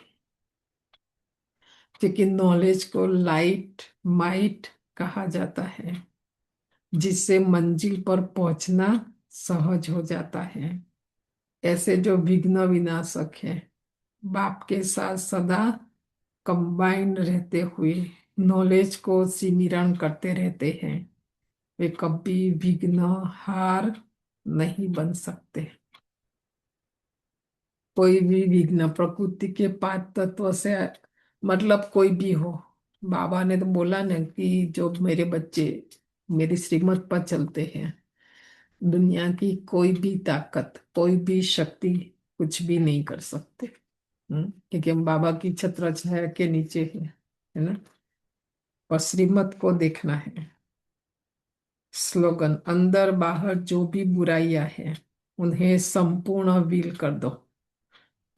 क्योंकि नॉलेज को लाइट माइट कहा जाता है, जिससे मंजिल पर पहुंचना सहज हो जाता है। ऐसे जो विघ्न विनाशक है बाप के साथ सदा कंबाइंड रहते हुए नॉलेज को सिमरण करते रहते हैं, वे कभी विघ्न हार नहीं बन सकते। कोई भी विघ्न प्रकृति के पांच तत्व से, मतलब कोई भी हो, बाबा ने तो बोला ना कि जो मेरे बच्चे मेरी श्रीमत पर चलते हैं, दुनिया की कोई भी ताकत, कोई भी शक्ति कुछ भी नहीं कर सकते। क्योंकि हम बाबा की छत्र छाया के नीचे है ना। और श्रीमत को देखना है। स्लोगन, अंदर बाहर जो भी बुराइयां हैं उन्हें संपूर्ण विल कर दो,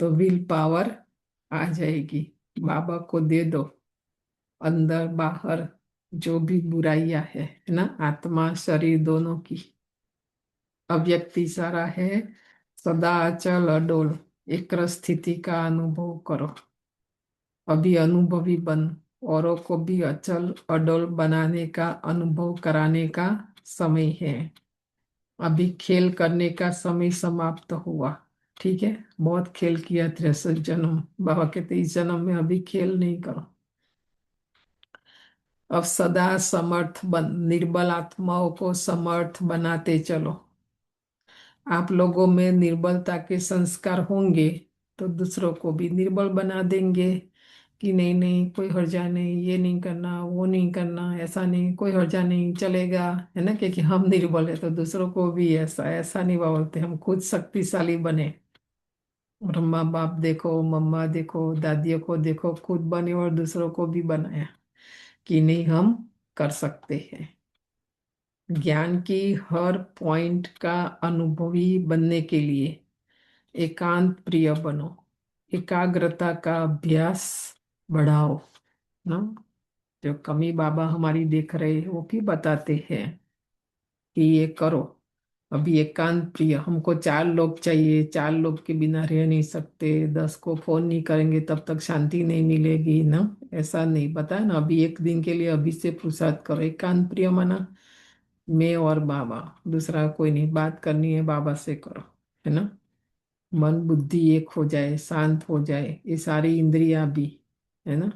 तो विल पावर आ जाएगी। बाबा को दे दो, अंदर बाहर जो भी बुराइयां है ना, आत्मा शरीर दोनों की, अव्यक्ति सारा है, सदा अचल अडोल एक स्थिति का अनुभव करो। अभी अनुभवी बन, औरों को भी अचल अडोल बनाने का अनुभव कराने का समय है। अभी खेल करने का समय समाप्त हुआ, ठीक है। बहुत खेल किया 63 जन्म, बाबा कहते इस जन्म में अभी खेल नहीं करो। अब सदा समर्थ बन, निर्बल आत्माओं को समर्थ बनाते चलो। आप लोगों में निर्बलता के संस्कार होंगे तो दूसरों को भी निर्बल बना देंगे कि नहीं नहीं कोई हर्जा नहीं, ये नहीं करना, वो नहीं करना, ऐसा नहीं, कोई हर्जा नहीं, चलेगा, है ना। क्योंकि हम निर्बल है तो दूसरों को भी ऐसा ऐसा नहीं बोलते, हम खुद शक्तिशाली बने। ब्रह्मा बाप देखो, मम्मा देखो, दादियों को देखो, खुद बने और दूसरों को भी बनाया कि नहीं हम कर सकते हैं। ज्ञान की हर पॉइंट का अनुभवी बनने के लिए एकांत प्रिय बनो, एकाग्रता का अभ्यास बढ़ाओ ना। जो कमी बाबा हमारी देख रहे हैं वो भी बताते हैं कि ये करो। अभी एकांत प्रिय, हमको 4 लोग चाहिए, 4 लोग के बिना रह नहीं सकते, 10 को फोन नहीं करेंगे तब तक शांति नहीं मिलेगी ना, ऐसा नहीं बताया ना। अभी एक दिन के लिए अभी से पुरुषार्थ करो। एकांत प्रिय माना मैं और बाबा, दूसरा कोई नहीं, बात करनी है बाबा से करो, है ना। मन बुद्धि एक हो जाए, शांत हो जाए, ये सारी इंद्रियां भी, है ना।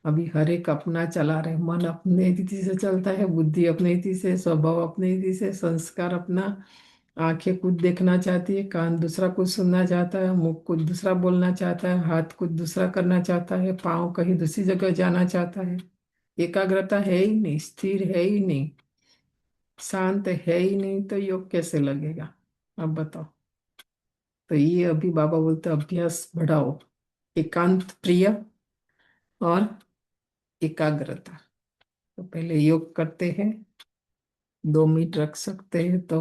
अभी हर एक अपना चला रहे, मन अपने रीति से चलता है, बुद्धि अपनी रीति से, स्वभाव अपनी रीति से, संस्कार अपना, आंखें कुछ देखना चाहती है, कान दूसरा कुछ सुनना चाहता है, मुख कुछ दूसरा बोलना चाहता है, हाथ कुछ दूसरा करना चाहता है, पाँव कहीं दूसरी जगह जाना चाहता है। एकाग्रता है ही नहीं, स्थिर है ही नहीं, शांत है ही नहीं, तो योग कैसे लगेगा? अब बताओ। तो ये अभी बाबा बोलते अभ्यास बढ़ाओ, एकांत प्रिय और एकाग्रता। तो पहले योग करते हैं, 2 मिनट रख सकते हैं तो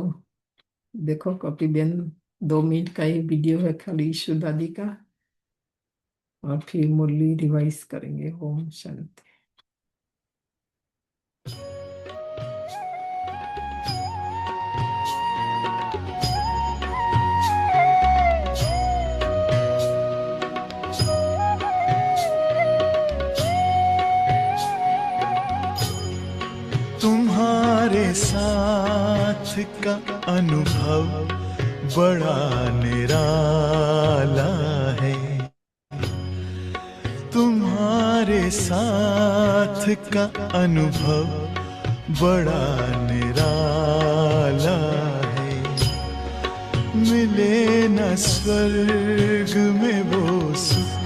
देखो। कॉपी बेन 2 मिनट का ही वीडियो है खाली ईशु दादी का, और फिर मुरली रिवाइज करेंगे। ओम शांति। तुम्हारे साथ का अनुभव बड़ा निराला है, तुम्हारे साथ का अनुभव बड़ा निराला है। मिले न स्वर्ग में वो सुख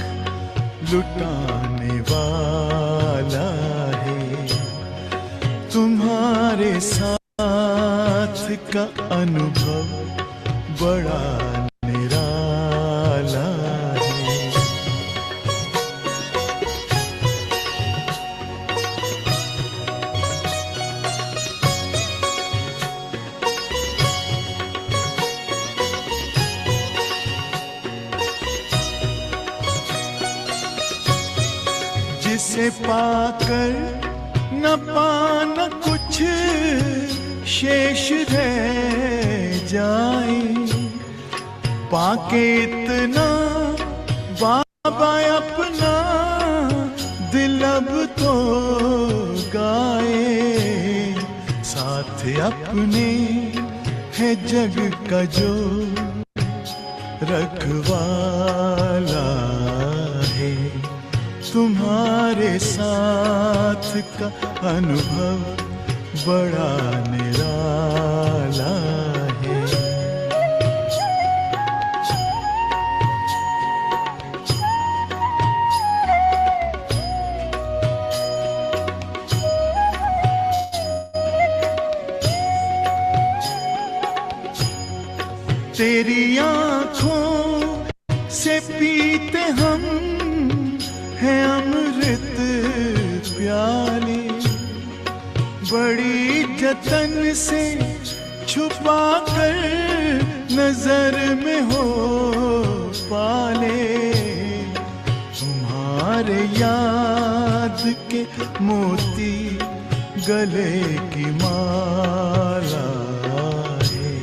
लुटाने वाला है, तुम्हारे साथ का अनुभव बड़ा निराला है। जिसे पाकर न पाना कुछ शेष रह जाए, पाके इतना बाबा अपना दिल अब तो गाए। साथ अपने है जग का जो रखवाला है, तुम्हारे साथ का अनुभव बड़ा निराला है। तेरी आँखों से पीते हम हैं अमृत प्याले, बड़ी जतन से छुपा कर नजर में हो पाले। तुम्हारे याद के मोती गले की माला है,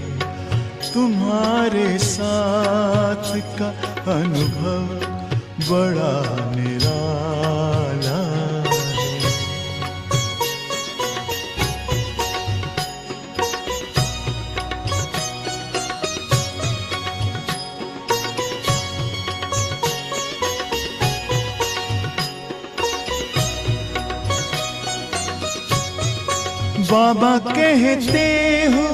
तुम्हारे साथ का अनुभव बड़ा निराला है। बाबा कहते हो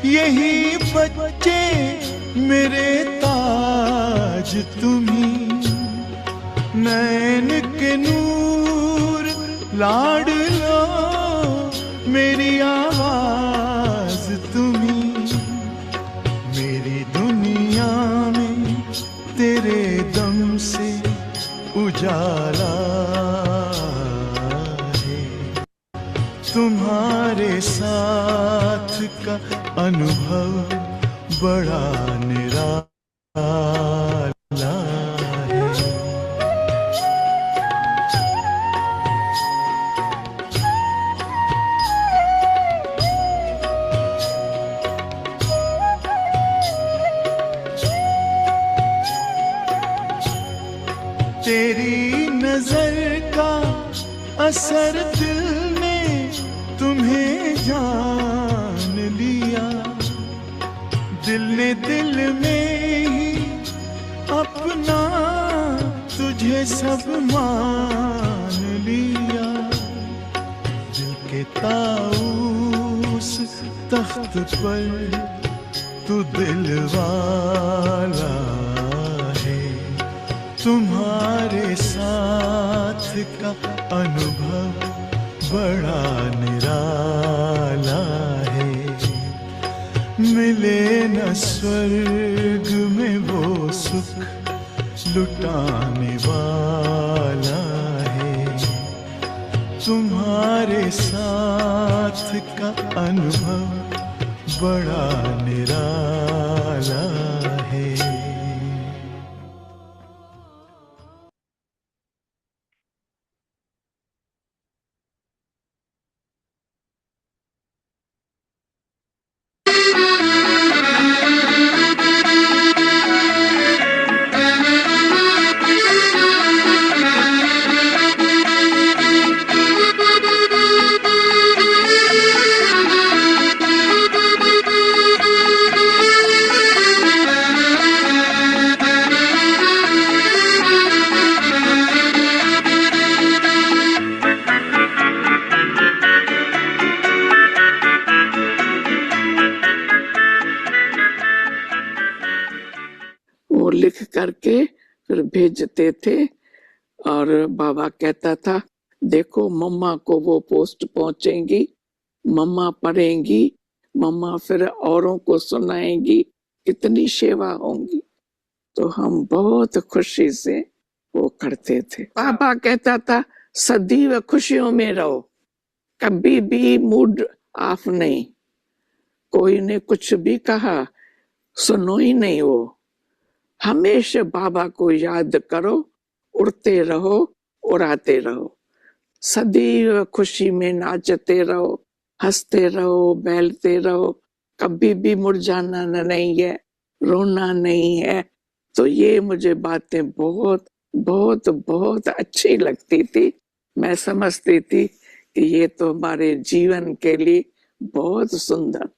यही बच्चे मेरे ताज तुम्ही, नैन के नूर लाड लो मेरी आवाज तुम्ही। मेरी दुनिया में तेरे दम से उजाला है, तुम्हारे साथ का अनुभव बड़ा निराला है। तेरी नजर का असर दिल ने तुम्हें जान लिया, दिल ने दिल में ही अपना तुझ तुझे सब मान लिया। दिल के ताऊस तख्त पर तू दिल वाला है। तुम्हारे साथ का अनुभव बड़ा निराला है। मिले न स्वर्ग में वो सुख लुटाने वाला है। तुम्हारे साथ का अनुभव बड़ा निराला है। वो लिख करके फिर भेजते थे और बाबा कहता था देखो मम्मा को वो पोस्ट पहुंचेंगी, मम्मा पढ़ेंगी, मम्मा फिर औरों को सुनाएंगी, कितनी सेवा होंगी। तो हम बहुत खुशी से वो करते थे। पापा कहता था सदैव खुशियों में रहो, कभी भी मूड ऑफ नहीं। कोई ने कुछ भी कहा सुनो ही नहीं, वो हमेशा बाबा को याद करो, उड़ते रहो, उड़ाते रहो, सदैव खुशी में नाचते रहो, हंसते रहो, बहलते रहो, कभी भी मुरझाना नहीं है, रोना नहीं है। तो ये मुझे बातें बहुत बहुत बहुत अच्छी लगती थी। मैं समझती थी कि ये तो हमारे जीवन के लिए बहुत सुंदर।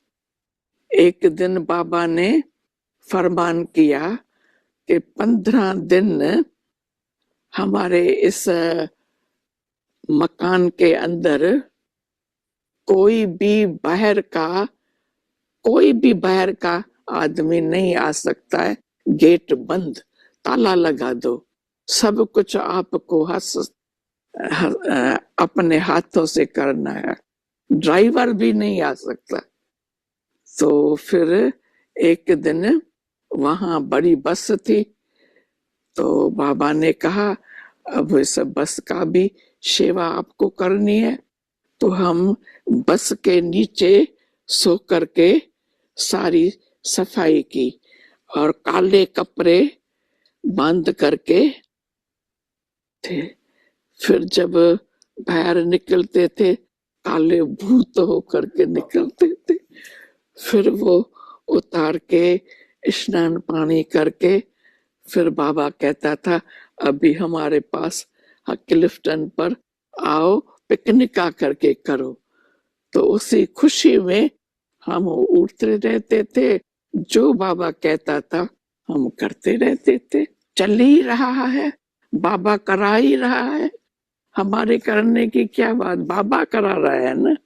एक दिन बाबा ने फरमान किया कि 15 दिन हमारे इस मकान के अंदर कोई भी बाहर का आदमी नहीं आ सकता है। गेट बंद, ताला लगा दो, सब कुछ आपको अपने हाथों से करना है, ड्राइवर भी नहीं आ सकता। तो फिर एक दिन वहां बड़ी बस थी, तो बाबा ने कहा अब इस बस का भी सेवा आपको करनी है। तो हम बस के नीचे सो करके सारी सफाई की और काले कपड़े बांध करके थे। फिर जब बाहर निकलते थे काले भूत होकर के निकलते थे। फिर वो उतार के स्नान पानी करके फिर बाबा कहता था अभी हमारे पास क्लिफ्टन पर आओ, पिकनिक आकर के करो। तो उसी खुशी में हम उठते रहते थे, जो बाबा कहता था हम करते रहते थे। चल ही रहा है, बाबा करा ही रहा है, हमारे करने की क्या बात, बाबा करा रहा है ना,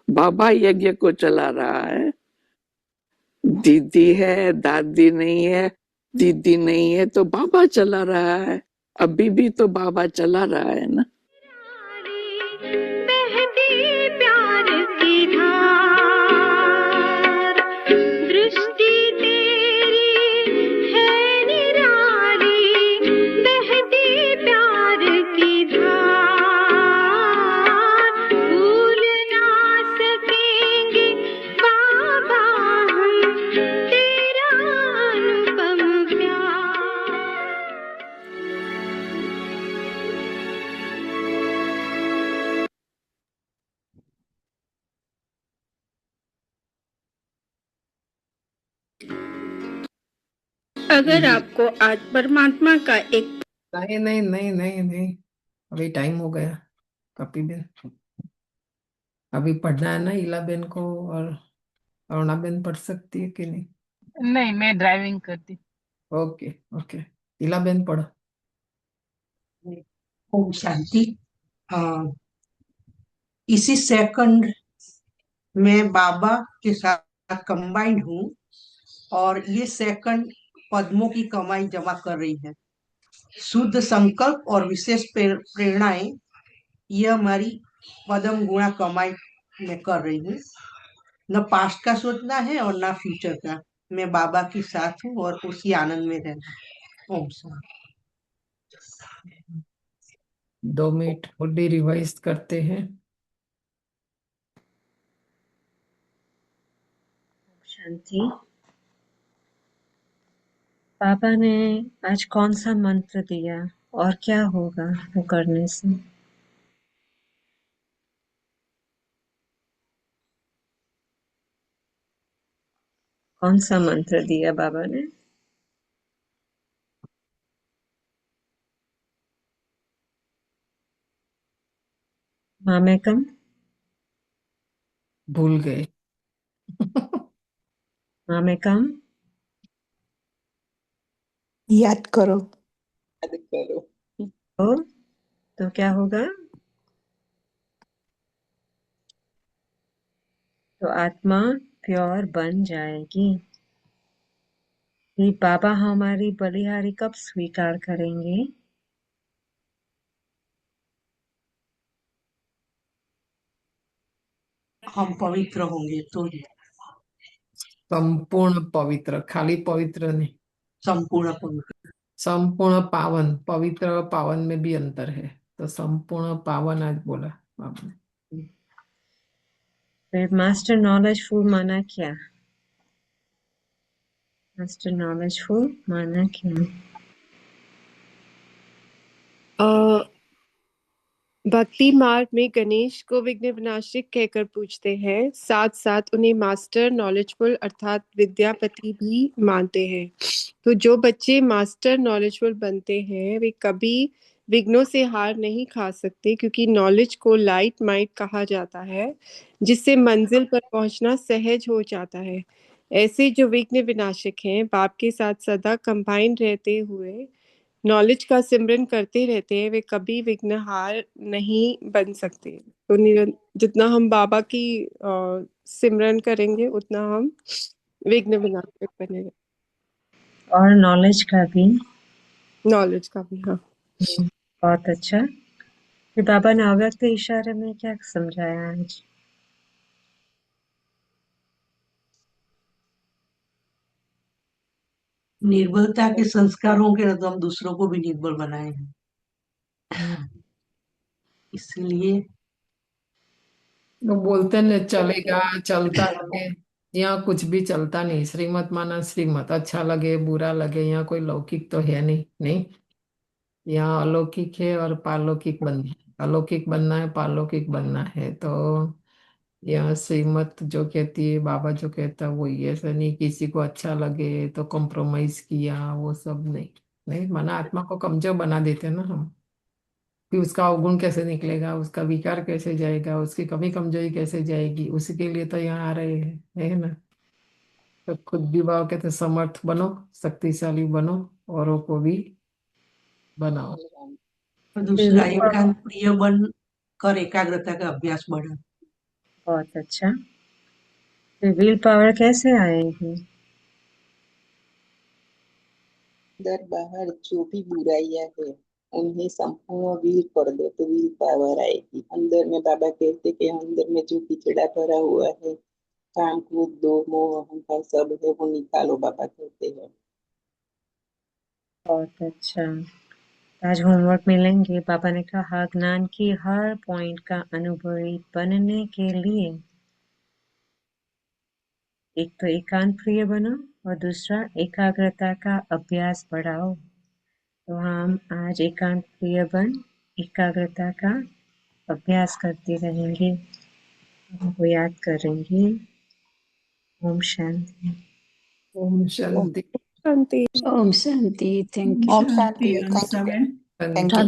बाबा यज्ञ को चला रहा है। दीदी है, दादी नहीं है, दीदी नहीं है, तो बाबा चला रहा है, अभी भी तो बाबा चला रहा है ना। बहती प्यार की धार, दृष्टि तेरी है निराली, बहती प्यार की धार, भूल ना सकेंगे बाबा हम तेरा अनुपम प्यार। अगर आपको आज परमात्मा का एक नहीं नहीं नहीं नहीं नहीं, अभी टाइम हो गया। कपी बेन अभी पढ़ना है ना, इला बेन को, और अरुणा बेन पढ़ सकती है कि नहीं? नहीं, मैं ड्राइविंग करती। ओके ओके, इला बेन पढ़ो। ओम शांति। इसी सेकंड में बाबा के साथ कंबाइंड हूँ और ये सेकंड पद्मों की कमाई जमा कर रही है। शुद्ध संकल्प और विशेष प्रेरणाएं ये हमारी पद्म गुणा कमाई में कर रही हूँ। न पास्ट का सोचना है और न फ्यूचर का। मैं बाबा के साथ हूँ और उसी आनंद में रहना। ओम शांति। 2 मिनट और भी रिवाइज करते हैं। शांति। पापा ने आज कौन सा मंत्र दिया और क्या होगा वो करने से? कौन सा मंत्र दिया बाबा ने? मामेकम भूल गए। मामेकम याद करो। तो क्या होगा? तो आत्मा प्योर बन जाएगी। ये बाबा हमारी बलिहारी कब स्वीकार करेंगे? हम पवित्र होंगे तो ही। संपूर्ण पवित्र, खाली पवित्र नहीं, संपूर्ण पवित्र। संपूर्ण पावन। पवित्र और पावन में भी अंतर है, तो संपूर्ण पावन आज बोला आपने। फिर मास्टर नॉलेजफुल माना क्या? मास्टर नॉलेजफुल माना क्या? भक्ति मार्ग में गणेश को विघ्न विनाशक कहकर पूछते हैं, साथ साथ उन्हें मास्टर नॉलेजफुल अर्थात विद्यापति भी मानते हैं। तो जो बच्चे मास्टर नॉलेजफुल बनते हैं वे कभी विघ्नों से हार नहीं खा सकते, क्योंकि नॉलेज को लाइट माइट कहा जाता है, जिससे मंजिल पर पहुंचना सहज हो जाता है। ऐसे जो विघ्न विनाशक हैं, बाप के साथ सदा कंबाइन रहते हुए नॉलेज का सिमरन करते रहते हैं, वे कभी विघ्नहार नहीं बन सकते। तो जितना हम बाबा की सिमरन करेंगे उतना हम विघ्न विनाशक बनेंगे। और नॉलेज का भी। नॉलेज का भी, हाँ। बहुत अच्छा। फिर बाबा ने अव्यक्त इशारे में क्या समझाया आज? निर्बलता के संस्कार होंगे तो हम दूसरों को भी निर्बल बनाएंगे। इसलिए वो बोलते न चलेगा, चलता रहे। यहाँ कुछ भी चलता नहीं, श्रीमत माना श्रीमत, अच्छा लगे बुरा लगे, यहाँ कोई लौकिक तो है नहीं। नहीं, यहाँ अलौकिक है और पारलौकिक बनना है। अलौकिक बनना है, पारलौकिक बनना है। तो यहाँ श्रीमत जो कहती है, बाबा जो कहता है, वो ये ऐसा नहीं किसी को अच्छा लगे तो कॉम्प्रोमाइज किया, वो सब नहीं। नहीं माना, आत्मा को कमजोर बना देते हैं ना हम। कि उसका अवगुण कैसे निकलेगा, उसका विकार कैसे जाएगा, उसकी कमी कमजोरी कैसे जाएगी, उसी के लिए तो यहाँ आ रहे हैं, है ना। तो खुद भी बाबा कहते समर्थ बनो, शक्तिशाली बनो, औरों को भी बनाओ। दूसरा एकांत प्रिय बन कर एकाग्रता का अभ्यास बढ़ा। बहुत अच्छा। फिर विल पावर कैसे आएगी? अंदर बाहर जो भी बुराइयां है उन्हें संपूर्ण वीर कर दो तो वीर पावर आएगी। अंदर में बाबा कहते कि अंदर में जो पिछड़ा भरा हुआ है, काम क्रोध दो मोह अहंकार सब है, वो निकालो, बाबा कहते हैं। बहुत अच्छा। आज होमवर्क मिलेंगे। बाबा ने कहा ज्ञान की हर पॉइंट का अनुभवी बनने के लिए एक तो एकांत प्रिय बनो और दूसरा एकाग्रता का अभ्यास बढ़ाओ। तो हम आज एकांत प्रिय बन एकाग्रता का अभ्यास करते रहेंगे, हमको याद करेंगे। ओम शांति। ओम शांति। शांति। ओम शांति। Thank you. ओम शांति। Thank you.